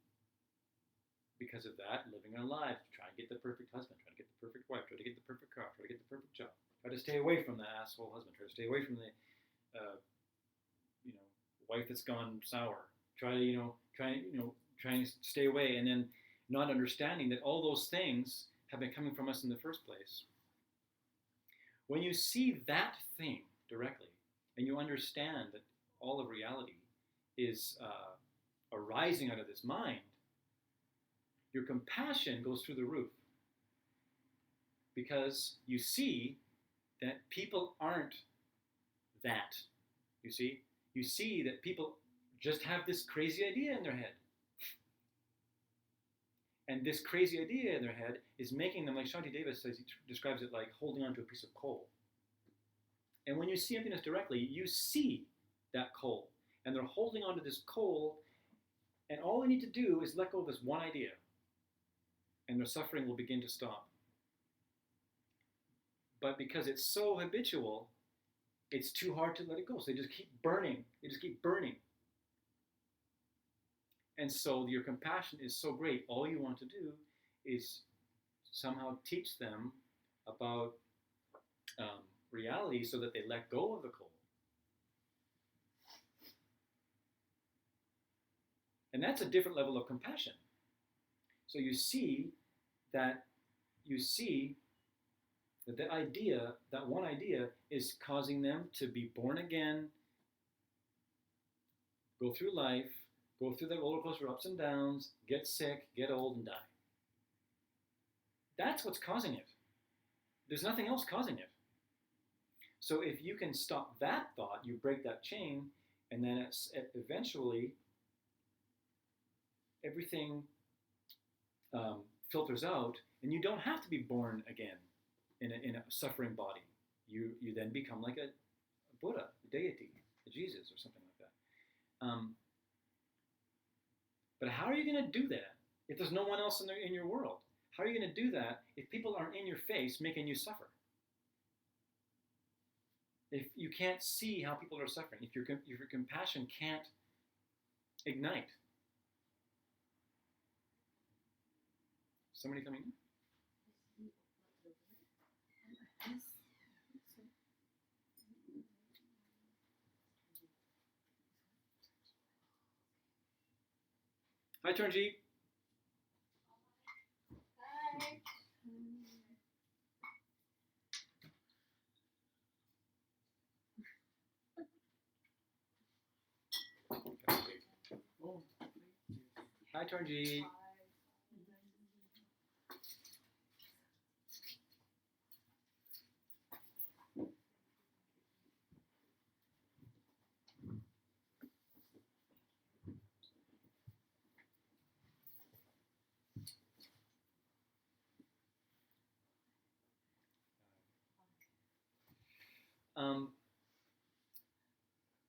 because of that, living our lives, try to get the perfect husband, try to get the perfect wife, try to get the perfect car, try to get the perfect job, try to stay away from the asshole husband, try to stay away from the wife that's gone sour. Try and stay away, and then not understanding that all those things have been coming from us in the first place. When you see that thing directly, and you understand that all of reality is arising out of this mind, your compassion goes through the roof. Because you see that people aren't that. You see? You see that people just have this crazy idea in their head. And this crazy idea in their head is making them, like Shanti Davis says, he describes it like holding onto a piece of coal. And when you see emptiness directly, you see that coal. And they're holding onto this coal, and all they need to do is let go of this one idea, and their suffering will begin to stop. But because it's so habitual, it's too hard to let it go. So they just keep burning. They just keep burning. And so your compassion is so great. All you want to do is somehow teach them about reality so that they let go of the coal. And that's a different level of compassion. So you see that the idea, that one idea, is causing them to be born again, go through life, go through the roller coaster ups and downs, get sick, get old, and die. That's what's causing it. There's nothing else causing it. So if you can stop that thought, you break that chain, and then eventually everything filters out, and you don't have to be born again in a suffering body. You then become like a Buddha, a deity, a Jesus, or something like that. But how are you going to do that if there's no one else in your world? How are you going to do that if people aren't in your face making you suffer? If you can't see how people are suffering, if your compassion can't ignite. Somebody coming in? Hi, Turnji. Hi. Oh, Hi, Turnji.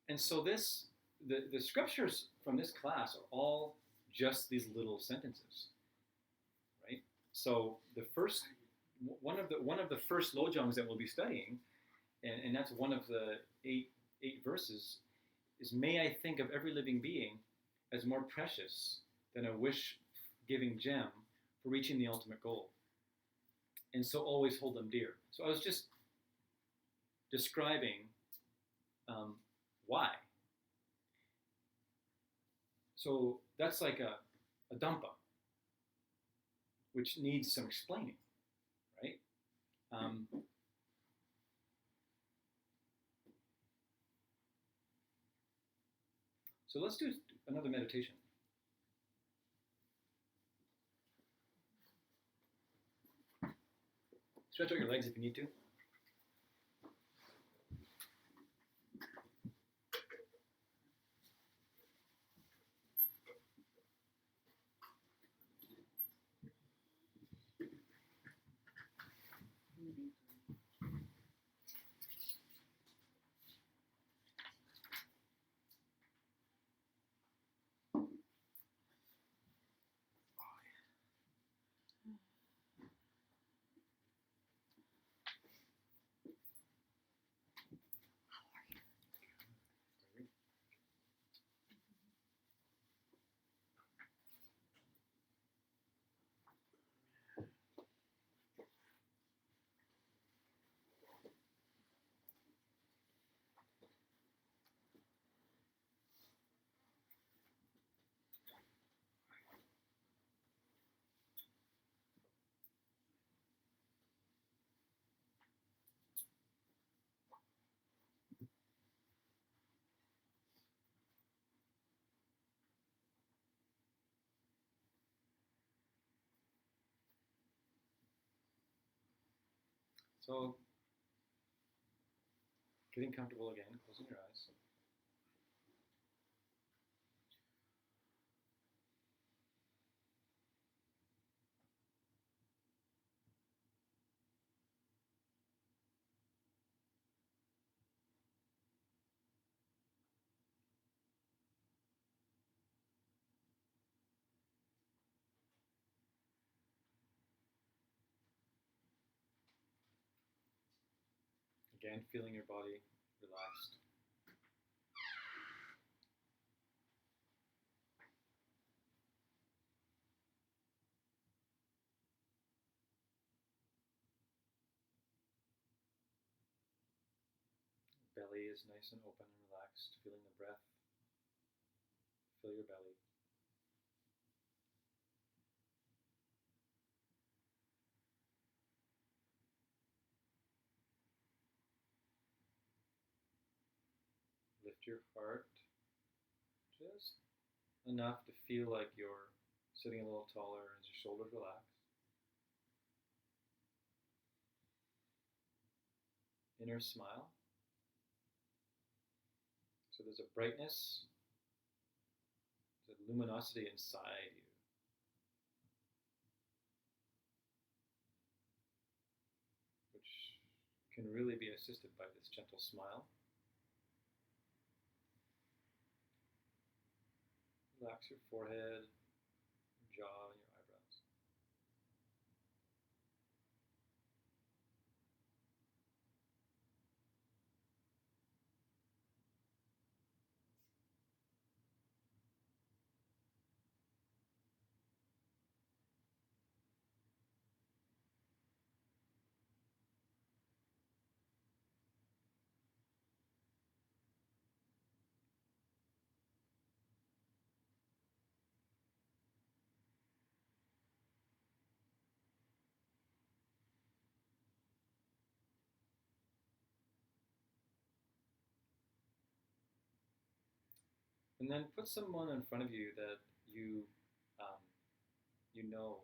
And so the scriptures from this class are all just these little sentences, right? So the first one of the first Lojongs that we'll be studying, and that's one of the eight verses, is may I think of every living being as more precious than a wish-giving gem for reaching the ultimate goal. And so always hold them dear. So I was just describing why. So that's like a dumpa, which needs some explaining, right? So let's do another meditation. Stretch out your legs if you need to. So, getting comfortable again, closing your eyes. Again, feeling your body relaxed. Belly is nice and open and relaxed, feeling the breath. Fill your belly. Lift your heart just enough to feel like you're sitting a little taller as your shoulders relax. Inner smile. So there's a brightness, there's a luminosity inside you. Which can really be assisted by this gentle smile. Relax your forehead, your jaw, and your eyebrows. And then put someone in front of you that um, you know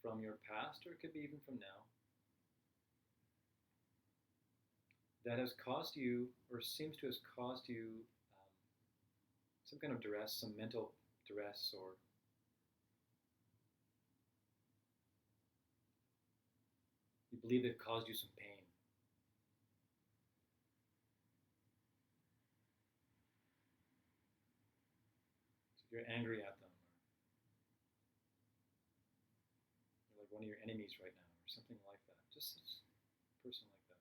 from your past, or it could be even from now, that has caused you, or seems to have caused you, some kind of duress, some mental duress, or you believe they've caused you some pain. So you're angry at them, or you're like one of your enemies right now, or something like that. Just a person like that.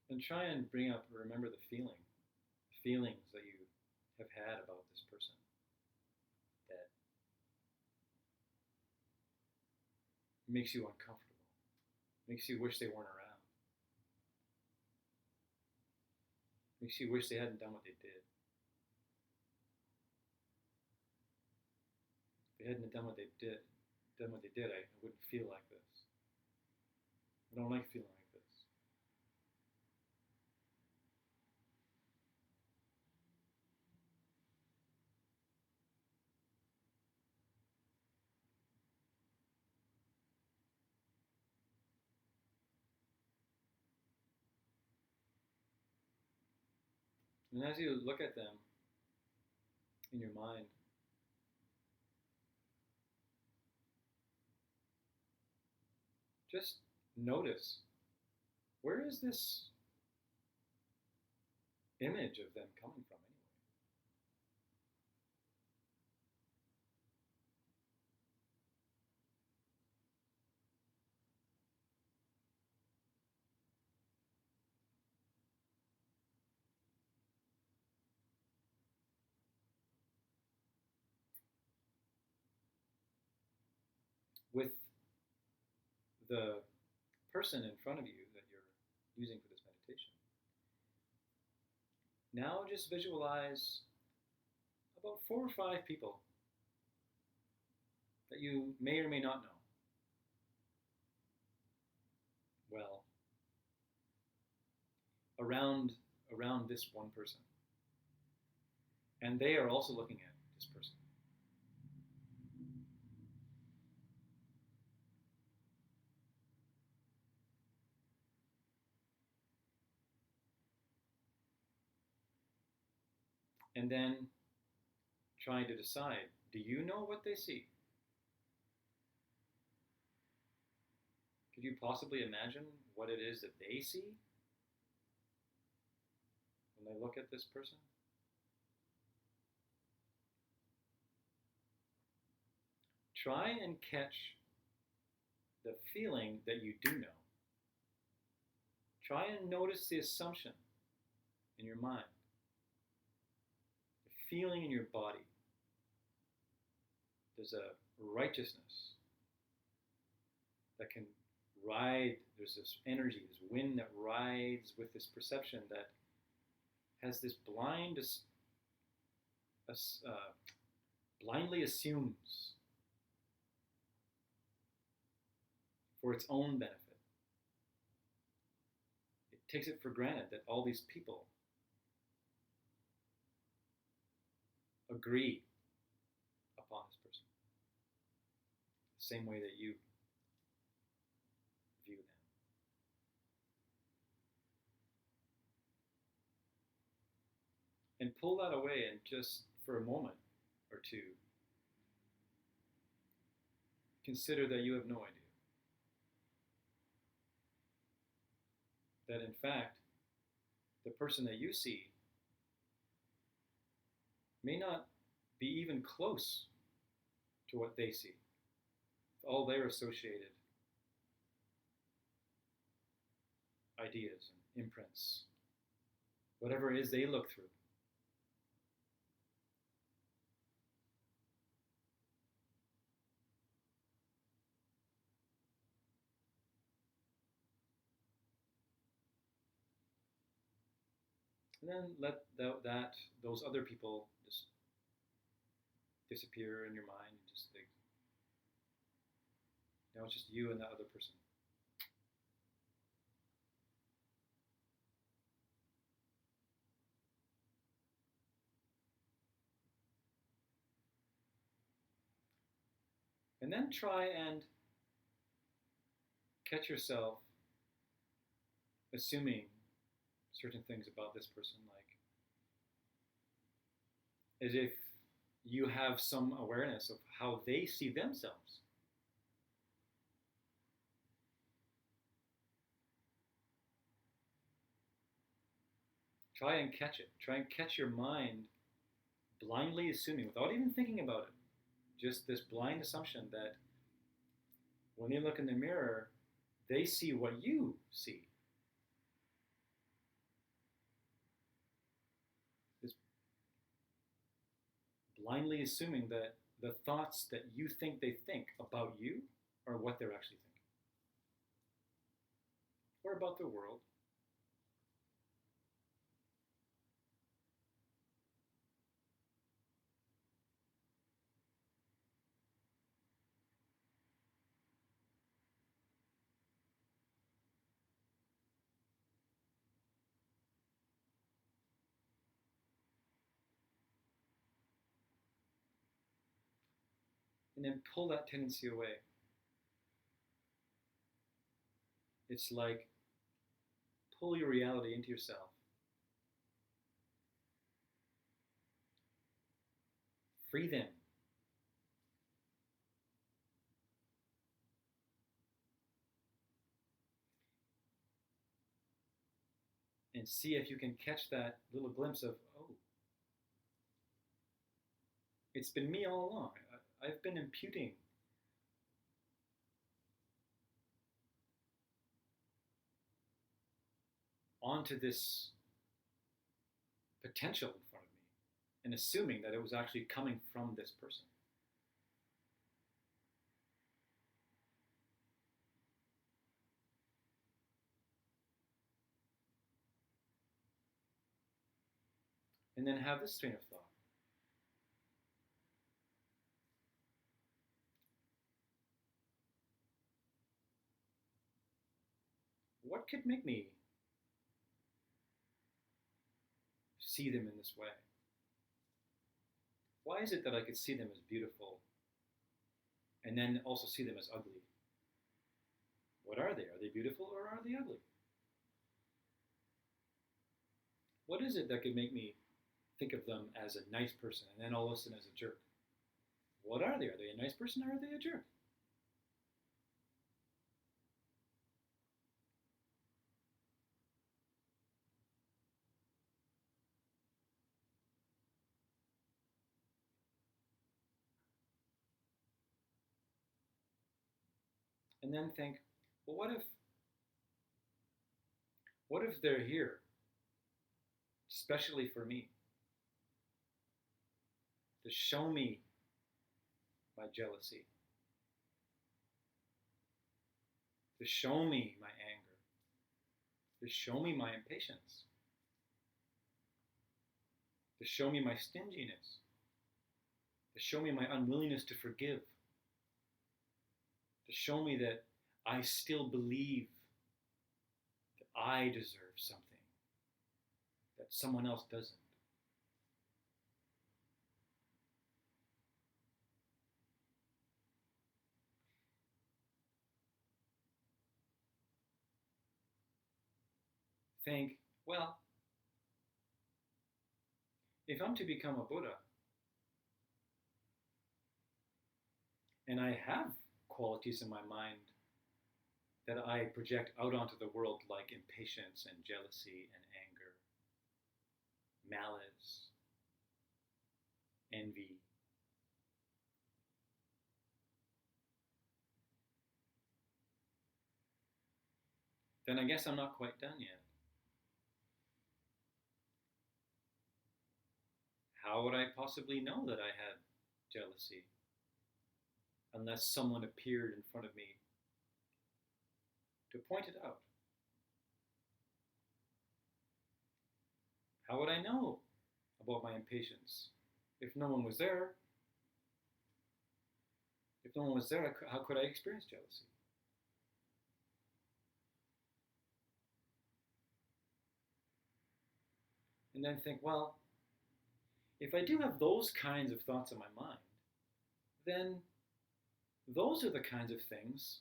And try and remember the feelings that you have had about this person that makes you uncomfortable, makes you wish they weren't around, makes you wish they hadn't done what they did. If they hadn't done what they did, I wouldn't feel like this. I don't like feeling like this. And as you look at them in your mind, just notice, where is this image of them coming from anyway? With the person in front of you that you're using for this meditation, now just visualize about 4 or 5 people that you may or may not know well around this one person. And they are also looking at this person. And then trying to decide, Do you know what they see? Could you possibly imagine what it is that they see when they look at this person? Try and catch the feeling that you do know. Try and notice the assumption in your mind, the feeling in your body. There's a righteousness that can ride, there's this energy, this wind that rides with this perception that has this blindly assumes for its own benefit. It takes it for granted that all these people agree upon this person, the same way that you view them. And pull that away and just for a moment or two, consider that you have no idea. That in fact, the person that you see may not be even close to what they see. All their associated ideas and imprints, whatever it is they look through. And then let those other people just disappear in your mind. And just think, now it's just you and that other person. And then try and catch yourself assuming certain things about this person, like as if you have some awareness of how they see themselves. Try and catch it. Try and catch your mind blindly assuming, without even thinking about it, just this blind assumption that when they look in the mirror, they see what you see. This blindly assuming that the thoughts that you think they think about you are what they're actually thinking. Or about the world. And then pull that tendency away. It's like pull your reality into yourself. Free them. And see if you can catch that little glimpse of, oh, it's been me all along. I've been imputing onto this potential in front of me and assuming that it was actually coming from this person. And then have this train of thought. What could make me see them in this way? Why is it that I could see them as beautiful and then also see them as ugly? What are they? Are they beautiful or are they ugly? What is it that could make me think of them as a nice person and then all of a sudden as a jerk? What are they? Are they a nice person or are they a jerk? And then think, well, what if they're here, especially for me, to show me my jealousy, to show me my anger, to show me my impatience, to show me my stinginess, to show me my unwillingness to forgive, to show me that I still believe that I deserve something that someone else doesn't. Think, well, if I'm to become a Buddha, and I have qualities in my mind that I project out onto the world, like impatience and jealousy and anger, malice, envy, then I guess I'm not quite done yet. How would I possibly know that I had jealousy unless someone appeared in front of me to point it out? How would I know about my impatience if no one was there? If no one was there, how could I experience jealousy? And then think, well, if I do have those kinds of thoughts in my mind, then those are the kinds of things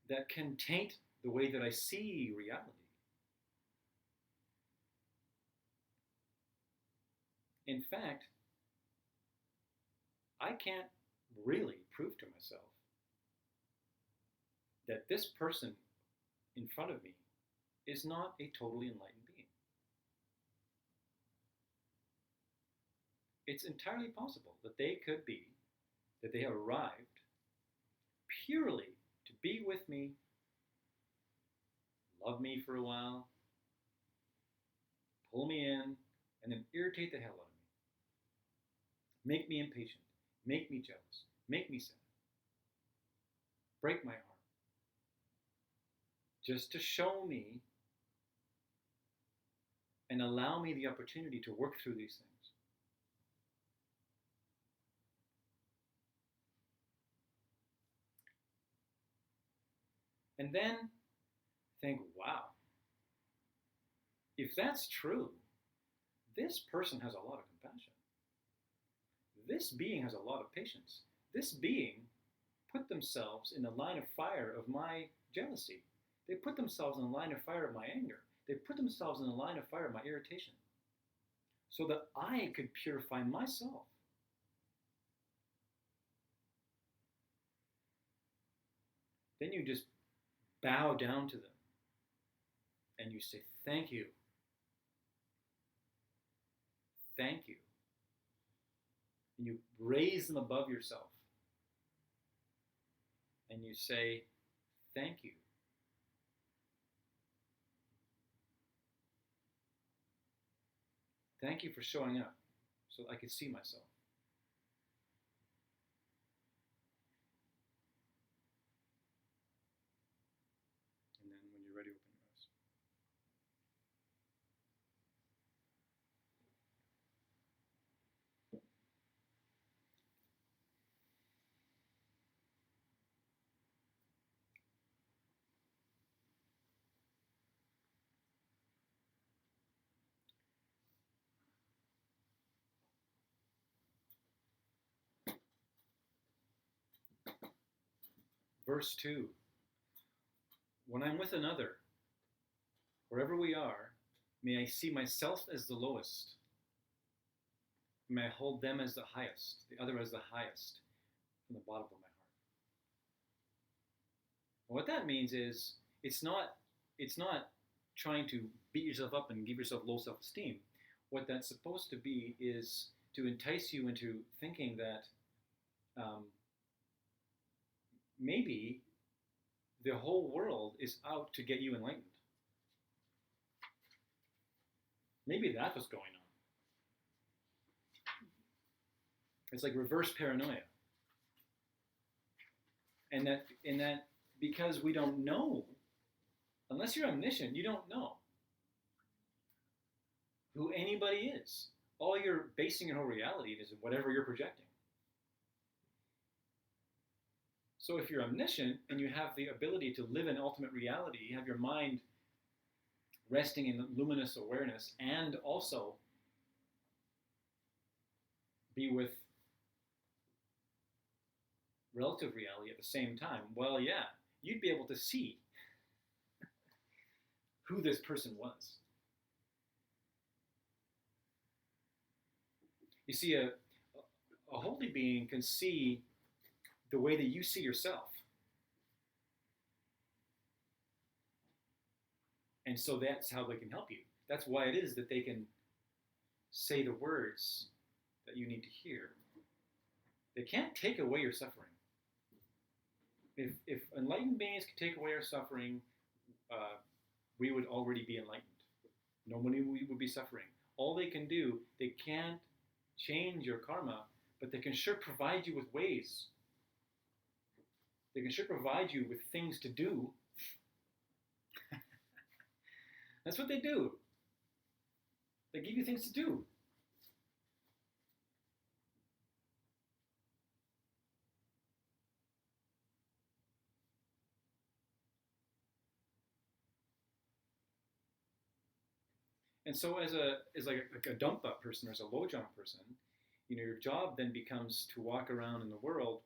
that can taint the way that I see reality. In fact, I can't really prove to myself that this person in front of me is not a totally enlightened being. It's entirely possible that they could be, that they have arrived purely to be with me, love me for a while, pull me in, and then irritate the hell out of me. Make me impatient, make me jealous, make me sad, break my heart, just to show me and allow me the opportunity to work through these things. And then think, wow, if that's true, this person has a lot of compassion. This being has a lot of patience. This being put themselves in the line of fire of my jealousy. They put themselves in the line of fire of my anger. They put themselves in the line of fire of my irritation so that I could purify myself. Then you just bow down to them and you say, thank you. Thank you. And you raise them above yourself and you say, thank you. Thank you for showing up so I could see myself. And then when you're ready, open your eyes. Verse 2. When I'm with another, wherever we are, may I see myself as the lowest. may I hold them as the highest, the other as the highest, from the bottom of my heart. And what that means is it's not trying to beat yourself up and give yourself low self-esteem. What that's supposed to be is to entice you into thinking that maybe the whole world is out to get you enlightened. Maybe that's what's going on. It's like reverse paranoia. And that because we don't know, unless you're omniscient, you don't know who anybody is. All you're basing your whole reality is whatever you're projecting. So if you're omniscient and you have the ability to live in ultimate reality, you have your mind resting in luminous awareness and also be with relative reality at the same time, well, yeah, you'd be able to see who this person was. You see, a holy being can see the way that you see yourself. And so that's how they can help you. That's why it is that they can say the words that you need to hear. They can't take away your suffering. If enlightened beings could take away our suffering, we would already be enlightened. Nobody would be suffering. All they can do, they can't change your karma, but they can sure provide you with ways. They can sure provide you with things to do. That's what they do. They give you things to do. And so as like a Dumpa person or as a Lojong person, your job then becomes to walk around in the world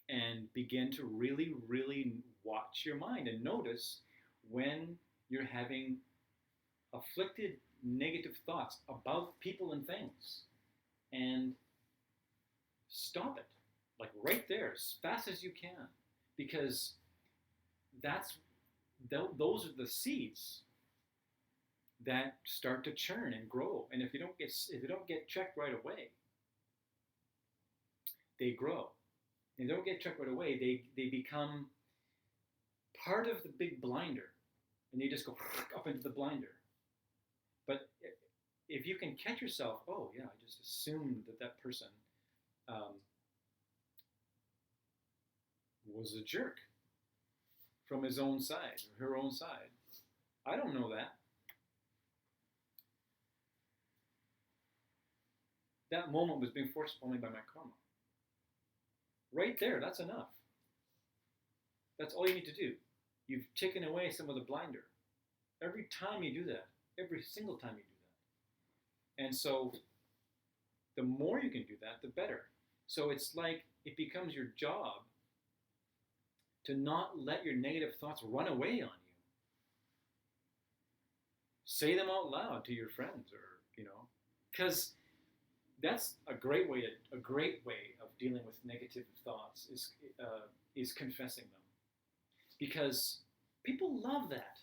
and begin to really, really watch your mind and notice when you're having afflicted negative thoughts about people and things. And stop it, like right there, as fast as you can, because those are the seeds that start to churn and grow. And if you don't get checked right away, they grow. And they don't get checked right away, they become part of the big blinder, and they just go up into the blinder. But if you can catch yourself, oh yeah, I just assumed that person was a jerk from his own side or her own side. I don't know that. That moment was being forced upon me by my karma. Right there, that's enough. That's all you need to do. You've taken away some of the blinder. Every time you do that, every single time you do that. And so, the more you can do that, the better. So it's like it becomes your job to not let your negative thoughts run away on you. Say them out loud to your friends, or because that's a great way of dealing with negative thoughts is confessing them, because people love that.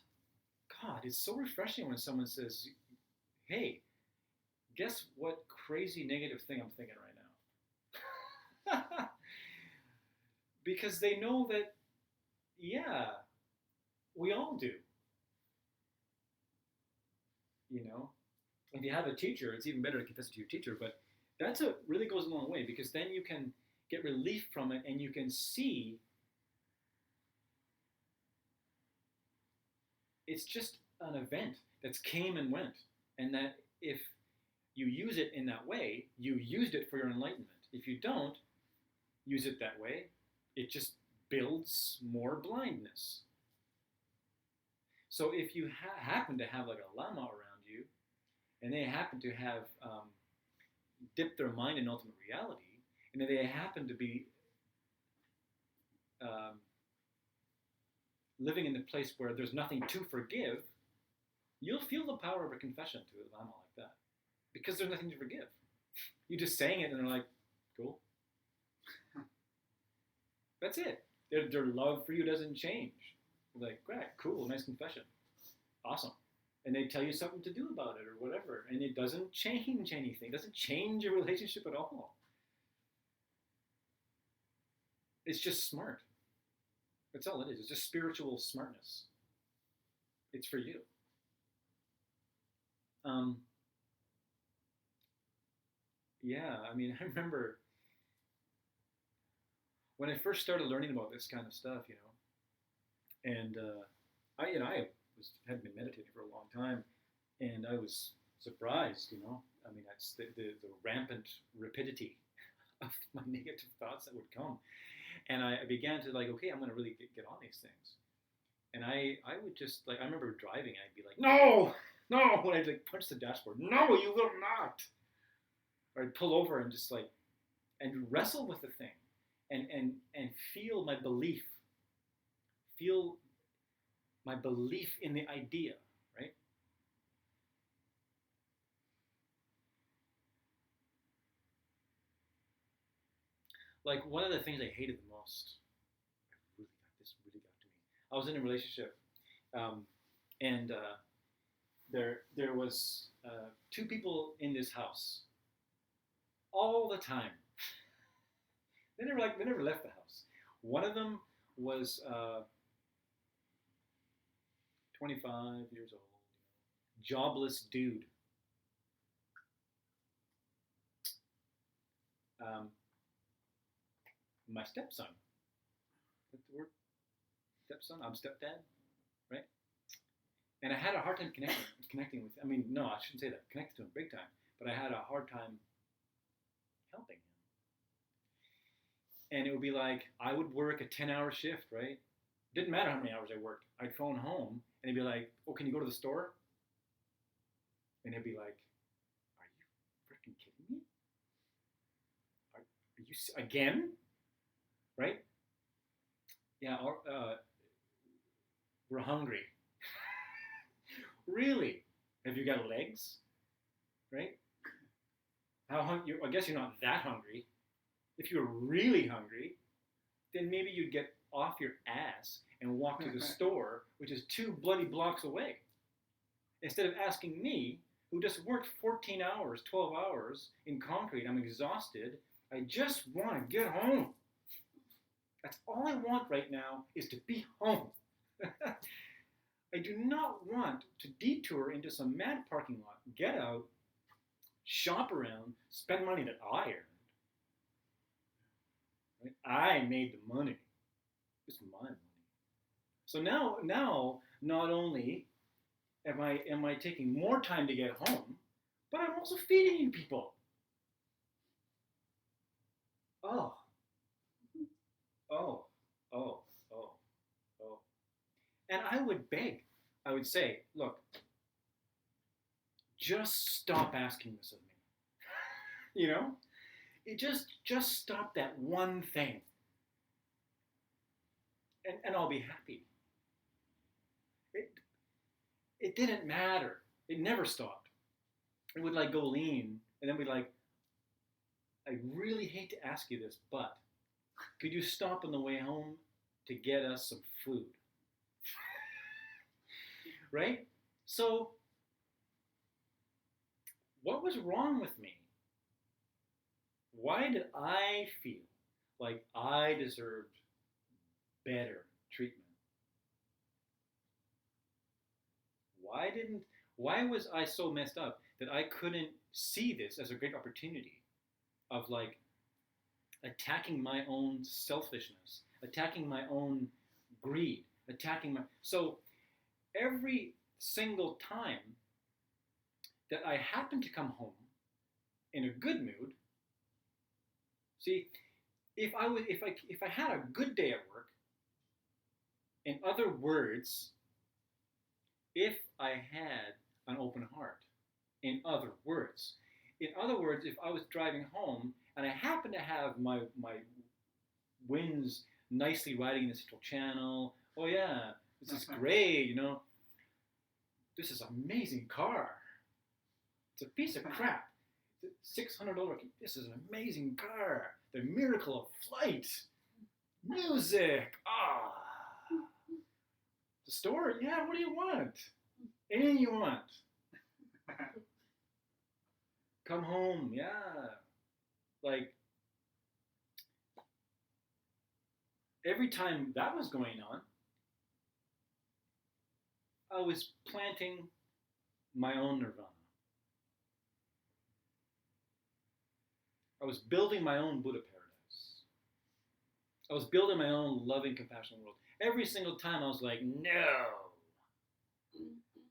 God, it's so refreshing when someone says, "Hey, guess what crazy negative thing I'm thinking right now?" Because they know that, yeah, we all do. If you have a teacher, it's even better to confess it to your teacher, but really goes a long way, because then you can get relief from it and you can see it's just an event that's came and went, and that if you use it in that way, you used it for your enlightenment. If you don't use it that way, it just builds more blindness. So if you happen to have like a lama around you, and they happen to have dipped their mind in ultimate reality, and if they happen to be living in the place where there's nothing to forgive, you'll feel the power of a confession to a lama like that, because there's nothing to forgive. You just saying it, and they're like, cool. That's it. Their love for you doesn't change. They're like, great, cool, nice confession, awesome. And they tell you something to do about it or whatever, and it doesn't change anything. It doesn't change your relationship at all. It's just smart. That's all it is. It's just spiritual smartness. It's for you. Yeah, I mean, I remember when I first started learning about this kind of stuff, and I had been meditating for a long time, and I was surprised, I mean, that's the rampant rapidity of my negative thoughts that would come, and I began to like, okay, I'm going to really get on these things, and I would just like, I remember driving, I'd be like, no, when I'd like punch the dashboard, no, you will not, or I'd pull over and just like, and wrestle with the thing, and feel my belief in the idea, right? Like one of the things I hated the most, this really got to me. I was in a relationship, and there was two people in this house all the time. They never left the house. One of them was 25 years old, jobless dude. My stepson. That's the word? Stepson? I'm stepdad, right? And I had a hard time connecting with. I mean, no, I shouldn't say that. Connected to him big time, but I had a hard time helping him. And it would be like I would work a 10-hour shift, right? Didn't matter how many hours I worked. I'd phone home, and he'd be like, "Oh, can you go to the store?" And he'd be like, "Are you freaking kidding me? Are you again?" Right? Yeah. We're hungry. Really? Have you got legs? Right? How hungry? I guess you're not that hungry. If you were really hungry, then maybe you'd get off your ass and walk to the store, which is 2 bloody blocks away. Instead of asking me, who just worked 14 hours, 12 hours in concrete, I'm exhausted, I just want to get home. That's all I want right now is to be home. I do not want to detour into some mad parking lot, get out, shop around, spend money that I earned. Right? I made the money. It's my money. So now, not only am I taking more time to get home, but I'm also feeding you people. Oh. And I would beg. I would say, look, just stop asking this of me. It just stop that one thing. And I'll be happy. It didn't matter. It never stopped. It would like go lean, and then we'd like, I really hate to ask you this, but could you stop on the way home to get us some food? Right? So, what was wrong with me? Why did I feel like I deserved better treatment? Why was I so messed up that I couldn't see this as a great opportunity of like attacking my own selfishness, attacking my own greed, so every single time that I happen to come home in a good mood, see, if I had a good day at work, in other words, if I had an open heart, in other words, if I was driving home and I happened to have my winds nicely riding in the Central Channel, oh yeah, this is great, this is an amazing car. It's a piece of crap. $600. This is an amazing car. The miracle of flight. Music. Ah. The store. Yeah. What do you want? Anything you want. Come home. Yeah. Like every time that was going on, I was planting my own nirvana. I was building my own Buddha paradise. I was building my own loving, compassionate world. Every single time I was like, no,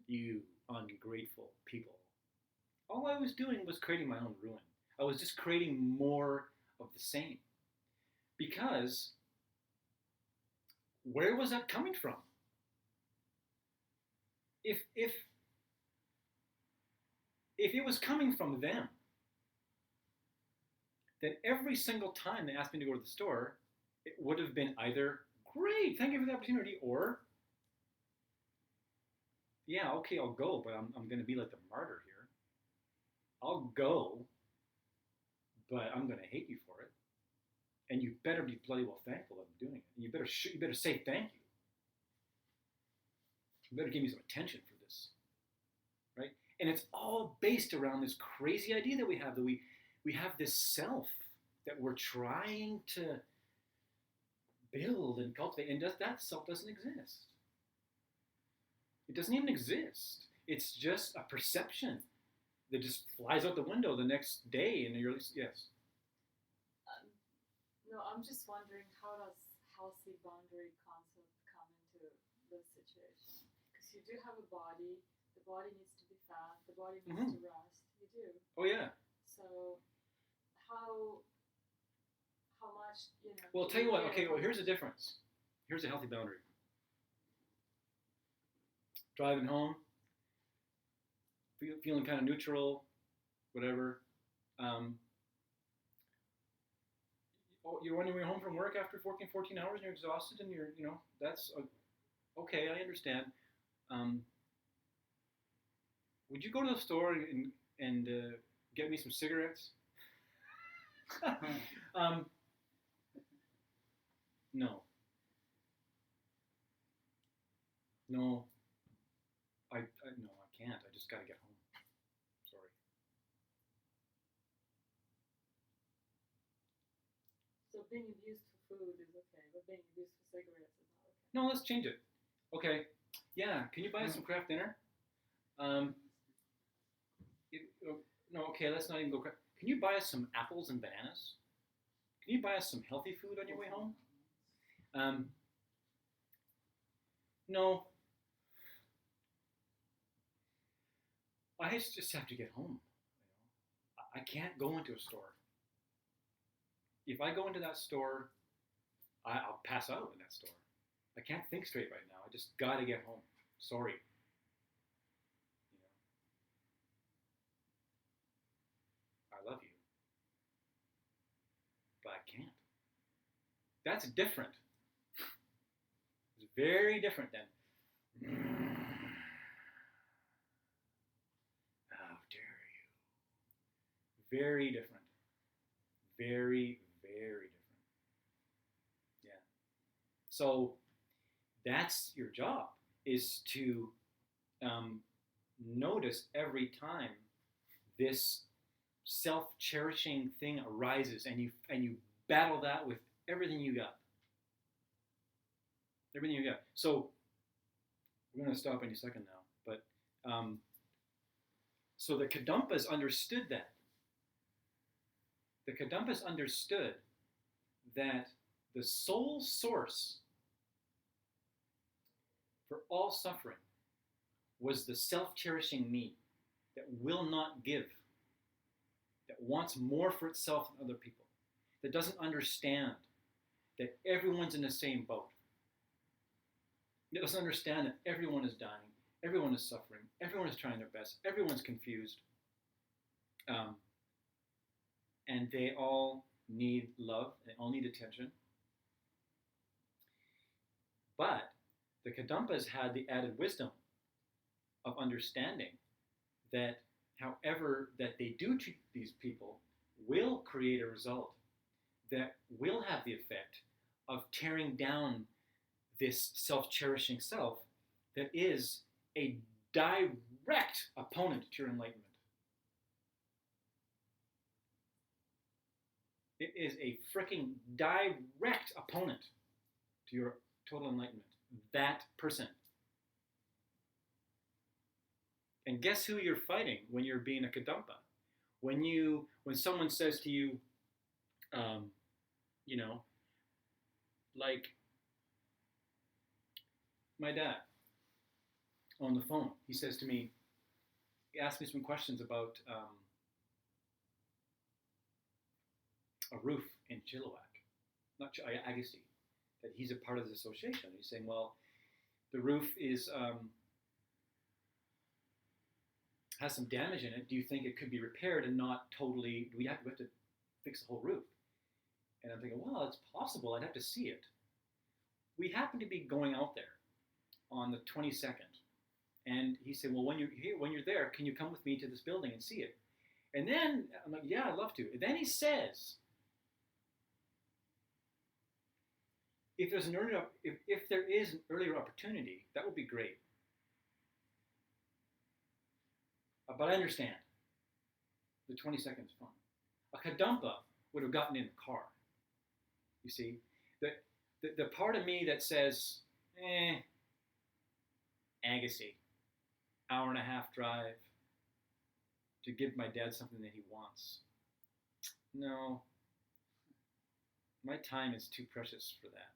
you ungrateful people. All I was doing was creating my own ruin. I was just creating more of the same. Because where was that coming from? If it was coming from them, then every single time they asked me to go to the store, it would have been either, great, thank you for the opportunity, or, yeah, okay, I'll go, but I'm going to be like the martyr here. I'll go, but I'm going to hate you for it. And you better be bloody well thankful that I'm doing it. And you better say thank you. You better give me some attention for this, right? And it's all based around this crazy idea that we have have this self that we're trying to build and cultivate, and that self doesn't exist. It doesn't even exist. It's just a perception that just flies out the window the next day, and you're yes. No, I'm just wondering, how does healthy boundary concept come into this situation? Because you do have a body. The body needs to be fed. The body needs to rest. You do. Oh yeah. So how much, Well, I'll tell you what. Okay, well, here's the difference. Here's a healthy boundary. Driving home, feeling kind of neutral, whatever. You're on your way home from work after 14 hours and you're exhausted and you're, that's okay, I understand. Would you go to the store and get me some cigarettes? No. No. I can't. I just got to get home. Sorry. So being abused for food is okay, but being abused for cigarettes is not okay. No, let's change it. Okay. Yeah. Can you buy us some craft dinner? No. Okay. Let's not even go craft. Can you buy us some apples and bananas? Can you buy us some healthy food on your way home? No. I just have to get home. I can't go into a store. If I go into that store, I'll pass out in that store. I can't think straight right now. I just gotta get home. Sorry. I love you. But I can't. That's different. It's very different than, how dare you. Very different. Very, very different. Yeah. So that's your job, is to notice every time this self-cherishing thing arises, and you battle that with everything you got. Everything you got. So we're going to stop any second now, but so the Kadampas understood that. The Kadampas understood that the sole source for all suffering was the self-cherishing me that will not give, that wants more for itself than other people, that doesn't understand that everyone's in the same boat. It doesn't understand that everyone is dying, everyone is suffering, everyone is trying their best, everyone's confused, and they all need love, they all need attention. But the Kadampas had the added wisdom of understanding that however that they do treat these people will create a result that will have the effect of tearing down this self-cherishing self that is a direct opponent to your enlightenment. It is a freaking direct opponent to your total enlightenment. That person. And guess who you're fighting when you're being a kadampa? When someone says to you, you know, like my dad on the phone, he says to me, he asked me some questions about a roof in Chilliwack, not Agassiz, that he's a part of the association. He's saying, well, the roof is has some damage in it. Do you think it could be repaired and not totally? We have to fix the whole roof. And I'm thinking, well, it's possible. I'd have to see it. We happen to be going out there on the 22nd, and he said, well, when you're there, can you come with me to this building and see it? And then I'm like, yeah, I'd love to. And then he says, if there is an earlier opportunity, that would be great. But I understand. The 22nd is fun. A kadampa would have gotten in the car. You see, the part of me that says, Agassiz, hour and a half drive to give my dad something that he wants. No, my time is too precious for that.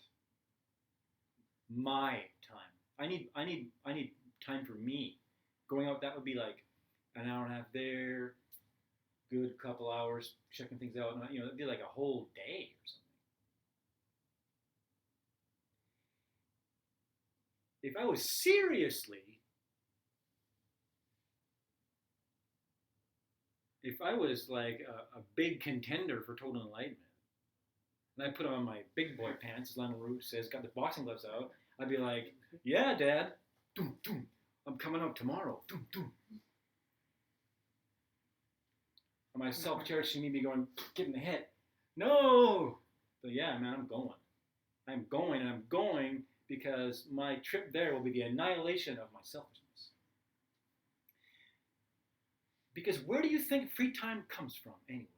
My time. I need time for me. Going out, that would be like an hour and a half there, good couple hours checking things out. You know, it'd be like a whole day or something. If I was like a big contender for total enlightenment, and I put on my big boy pants, as Lionel Root says, got the boxing gloves out, I'd be like, yeah, Dad, doom, doom, I'm coming out tomorrow, doom, doom. And my self-cherishing me be going, get in the head. No! But yeah, man, I'm going. I'm going because my trip there will be the annihilation of my selfishness. Because where do you think free time comes from, anyways?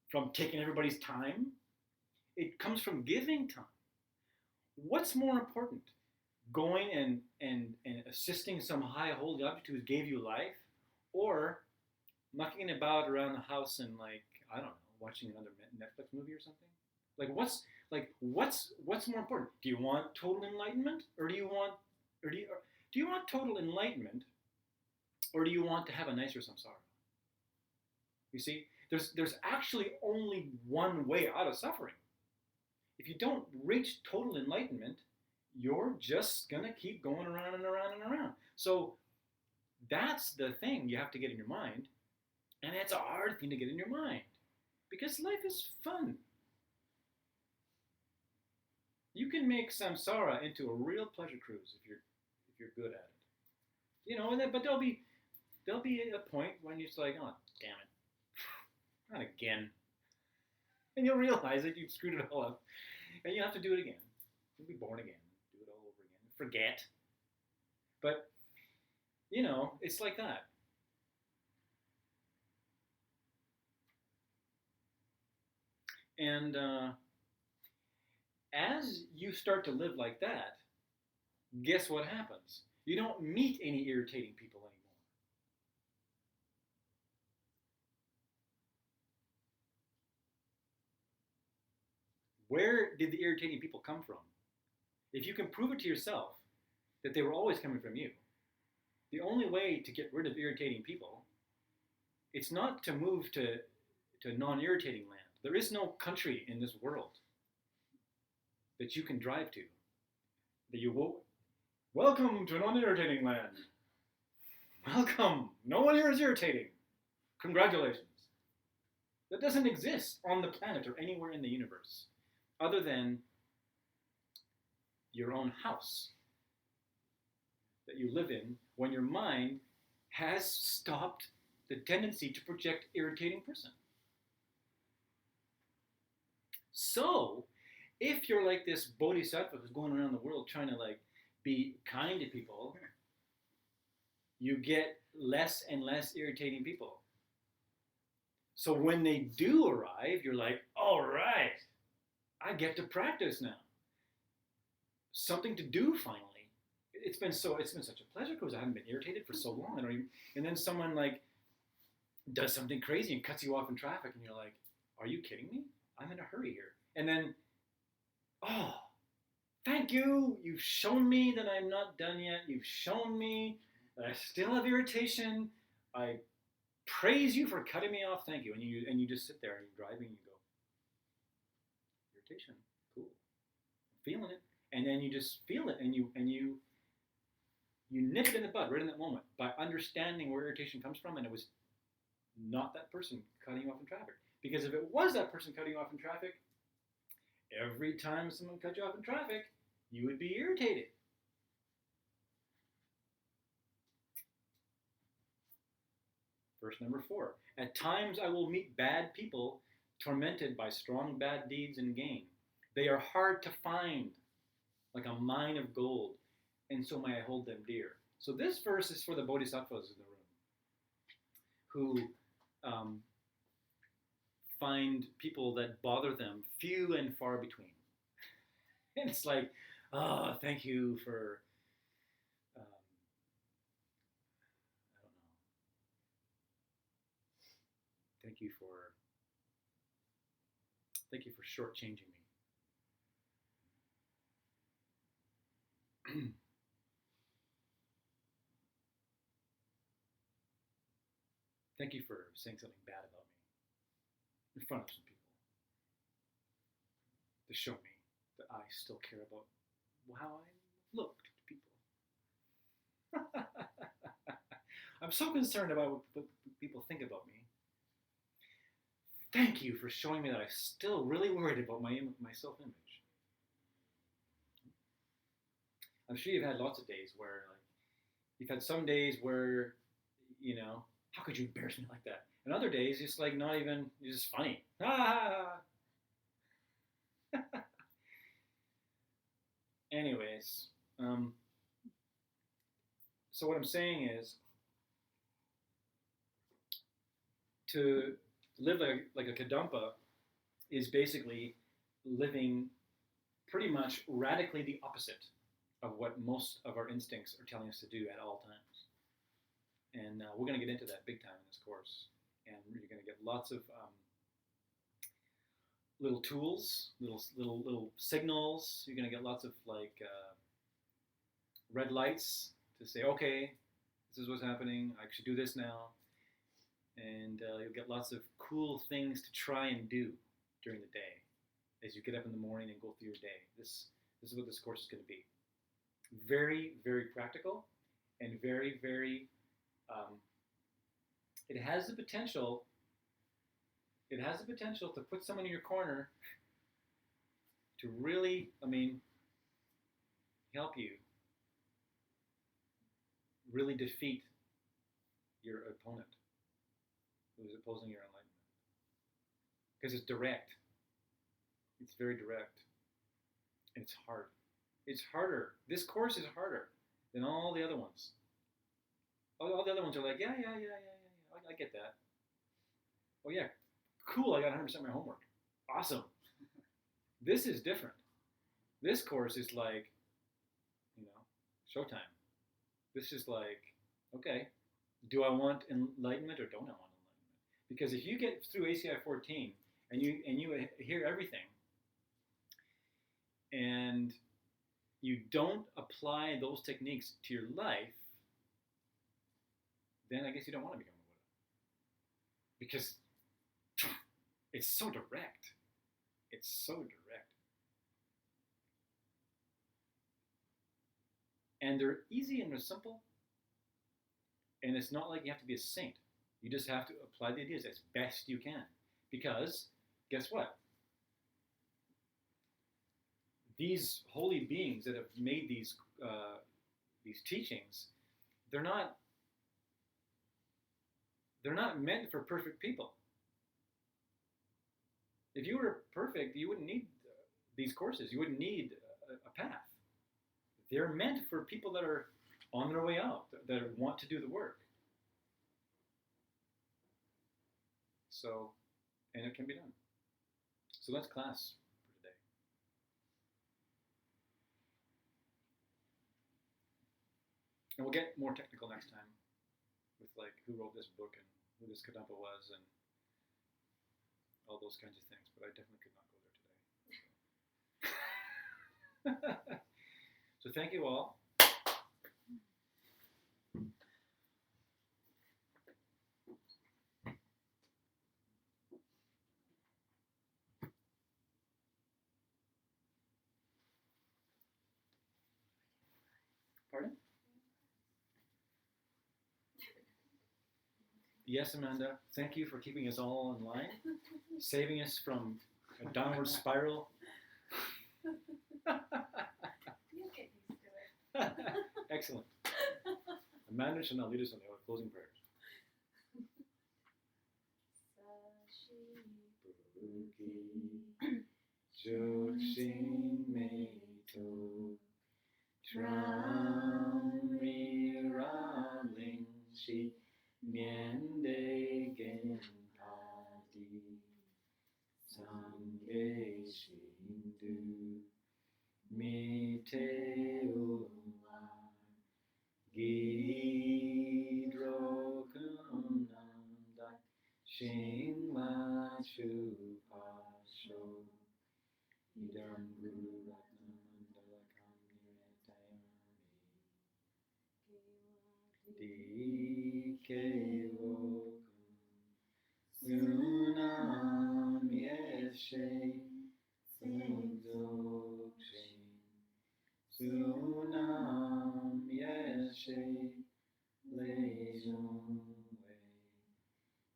From taking everybody's time? It comes from giving time. What's more important? Going and assisting some high holy object who gave you life? Or mucking about around the house and, like, I don't know, watching another Netflix movie or something? What's more important? Do you want total enlightenment, or do you want total enlightenment, or do you want to have a nicer samsara? You see, there's actually only one way out of suffering. If you don't reach total enlightenment, you're just gonna keep going around and around and around. So that's the thing you have to get in your mind, and it's a hard thing to get in your mind because life is fun. You can make samsara into a real pleasure cruise if you're good at it. You know, but there'll be a point when you're just like, oh, damn it, not again. And you'll realize that you've screwed it all up, and you have to do it again. You'll be born again, do it all over again, forget. But you know, it's like that. And as you start to live like that, guess what happens? You don't meet any irritating people anymore. Where did the irritating people come from? If you can prove it to yourself that they were always coming from you, the only way to get rid of irritating people, it's not to move to non-irritating land. There is no country in this world that you can drive to that you will. Welcome to non-irritating land. Welcome. No one here is irritating. Congratulations. That doesn't exist on the planet or anywhere in the universe other than your own house. that you live in when your mind has stopped the tendency to project irritating person. So, if you're like this bodhisattva who's going around the world trying to like be kind to people, you get less and less irritating people. So when they do arrive, you're like, all right, I get to practice now. Something to do finally. It's been such a pleasure because I haven't been irritated for so long. And then someone like does something crazy and cuts you off in traffic, and you're like, are you kidding me? I'm in a hurry here. And then, oh, thank you. You've shown me that I'm not done yet. You've shown me that I still have irritation. I praise you for cutting me off. Thank you. And you just sit there and you're driving and you go, irritation, cool, I'm feeling it. And then you just feel it and you nip it in the bud right in that moment by understanding where irritation comes from, and it was not that person cutting you off in traffic. Because if it was that person cutting you off in traffic, every time someone cut you off in traffic, you would be irritated. Verse number 4. At times I will meet bad people, tormented by strong bad deeds and gain. They are hard to find, like a mine of gold, and so may I hold them dear. So this verse is for the bodhisattvas in the room, who find people that bother them few and far between. And it's like, oh, thank you for, I don't know, thank you for shortchanging me. Thank you for saying something bad about me in front of some people to show me that I still care about how I look to people. I'm so concerned about what people think about me. Thank you for showing me that I'm still really worried about my self-image. I'm sure you've had lots of days where, like, you've had some days where, you know, how could you embarrass me like that? And other days, it's like not even, it's just funny. Anyways, so what I'm saying is, to live like a Kadampa is basically living pretty much radically the opposite of what most of our instincts are telling us to do at all times. And we're going to get into that big time in this course. And you're going to get lots of little tools, little signals. You're going to get lots of like red lights to say, okay, this is what's happening. I should do this now. And you'll get lots of cool things to try and do during the day as you get up in the morning and go through your day. This is what this course is going to be. Very, very practical and very, very, it has the potential to put someone in your corner to really, help you really defeat your opponent who is opposing your enlightenment. Because it's direct. It's very direct. And it's hard. It's harder. This course is harder than all the other ones. All the other ones are like, yeah, I get that. Oh yeah, cool, I got 100% of my homework. Awesome. This is different. This course is like, showtime. This is like, okay, do I want enlightenment or don't I want enlightenment? Because if you get through ACI 14 and you hear everything, and you don't apply those techniques to your life, then I guess you don't want to become a Buddha. Because it's so direct. It's so direct. And they're easy and they're simple. And it's not like you have to be a saint. You just have to apply the ideas as best you can. Because, guess what? These holy beings that have made these these teachings, they're not meant for perfect people. If you were perfect, you wouldn't need these courses. You wouldn't need a path. They're meant for people that are on their way out, that want to do the work. So, and it can be done. So that's class for today. And we'll get more technical next time with like who wrote this book and who this Kadampa was and all those kinds of things, but I definitely could not go there today. So thank you all. Pardon? Yes, Amanda. Thank you for keeping us all in line, saving us from a downward spiral. You'll get used to it. Excellent. Amanda shall now lead us on the closing prayers. Jokshin Meito Tram Raling Shi Niende Gen Padi Sange Shindu Mite Uwa Gidro Kunam Shin Machu Pasho Idam Guru Ratna Mandala Kamnirayami Dike Sunam Yeshe Singzokshin Sunam Yeshe Lejong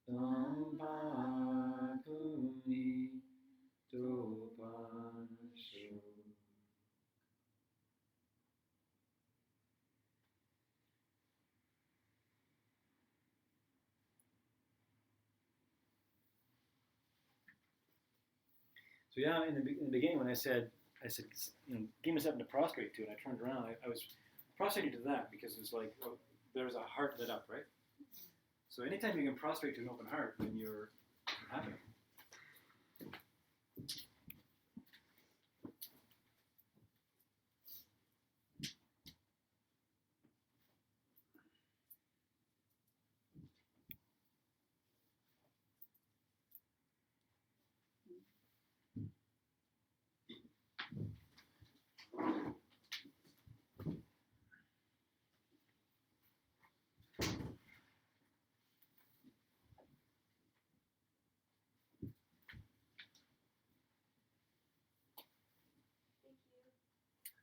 Dampakuni Topasho. So yeah, in the beginning when I said, give me something to prostrate to, and I turned around, I was prostrating to that because it was like, well, there was a heart lit up, right? So anytime you can prostrate to an open heart, then you're happy.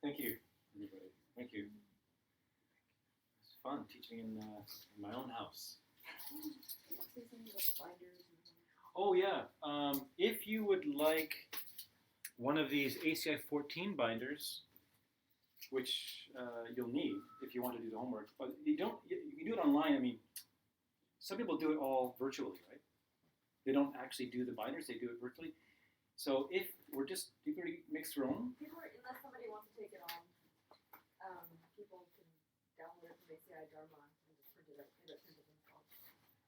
Thank you, everybody. Thank you. It's fun teaching in my own house. Oh yeah. If you would like one of these ACI 14 binders, which you'll need if you want to do the homework, but you can do it online. I mean, some people do it all virtually, right? They don't actually do the binders; they do it virtually. So if we're just, you can mix your own. Unless somebody wants to take it on, people can download it from ACI Dharma and just print it themselves.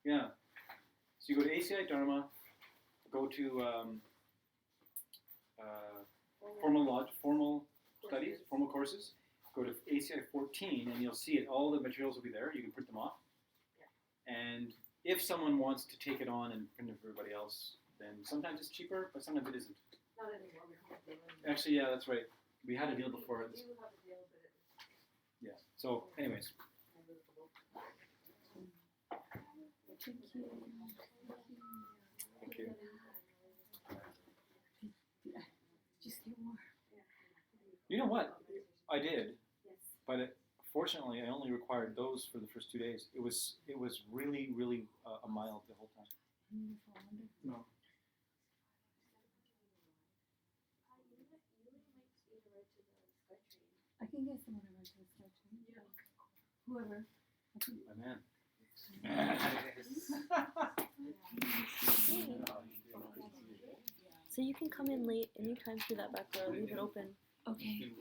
Yeah. So you go to ACI Dharma, go to formal studies, formal courses. Go to ACI 14, and you'll see it. All the materials will be there. You can print them off. Yeah. And if someone wants to take it on and print it for everybody else, then sometimes it's cheaper, but sometimes it isn't. Not anymore. We have a deal. Actually, yeah, that's right. We had a deal before. We do have a deal, but it's Yeah. So, anyways. Thank you. Just get more. You know what? I did, Yes. but fortunately, I only required those for the first 2 days. It was really, really a mild the whole time. No. I can get someone to write to the Skytrain. Yeah. Whoever. My man. So you can come in late anytime through that back door. Leave it open. Okay.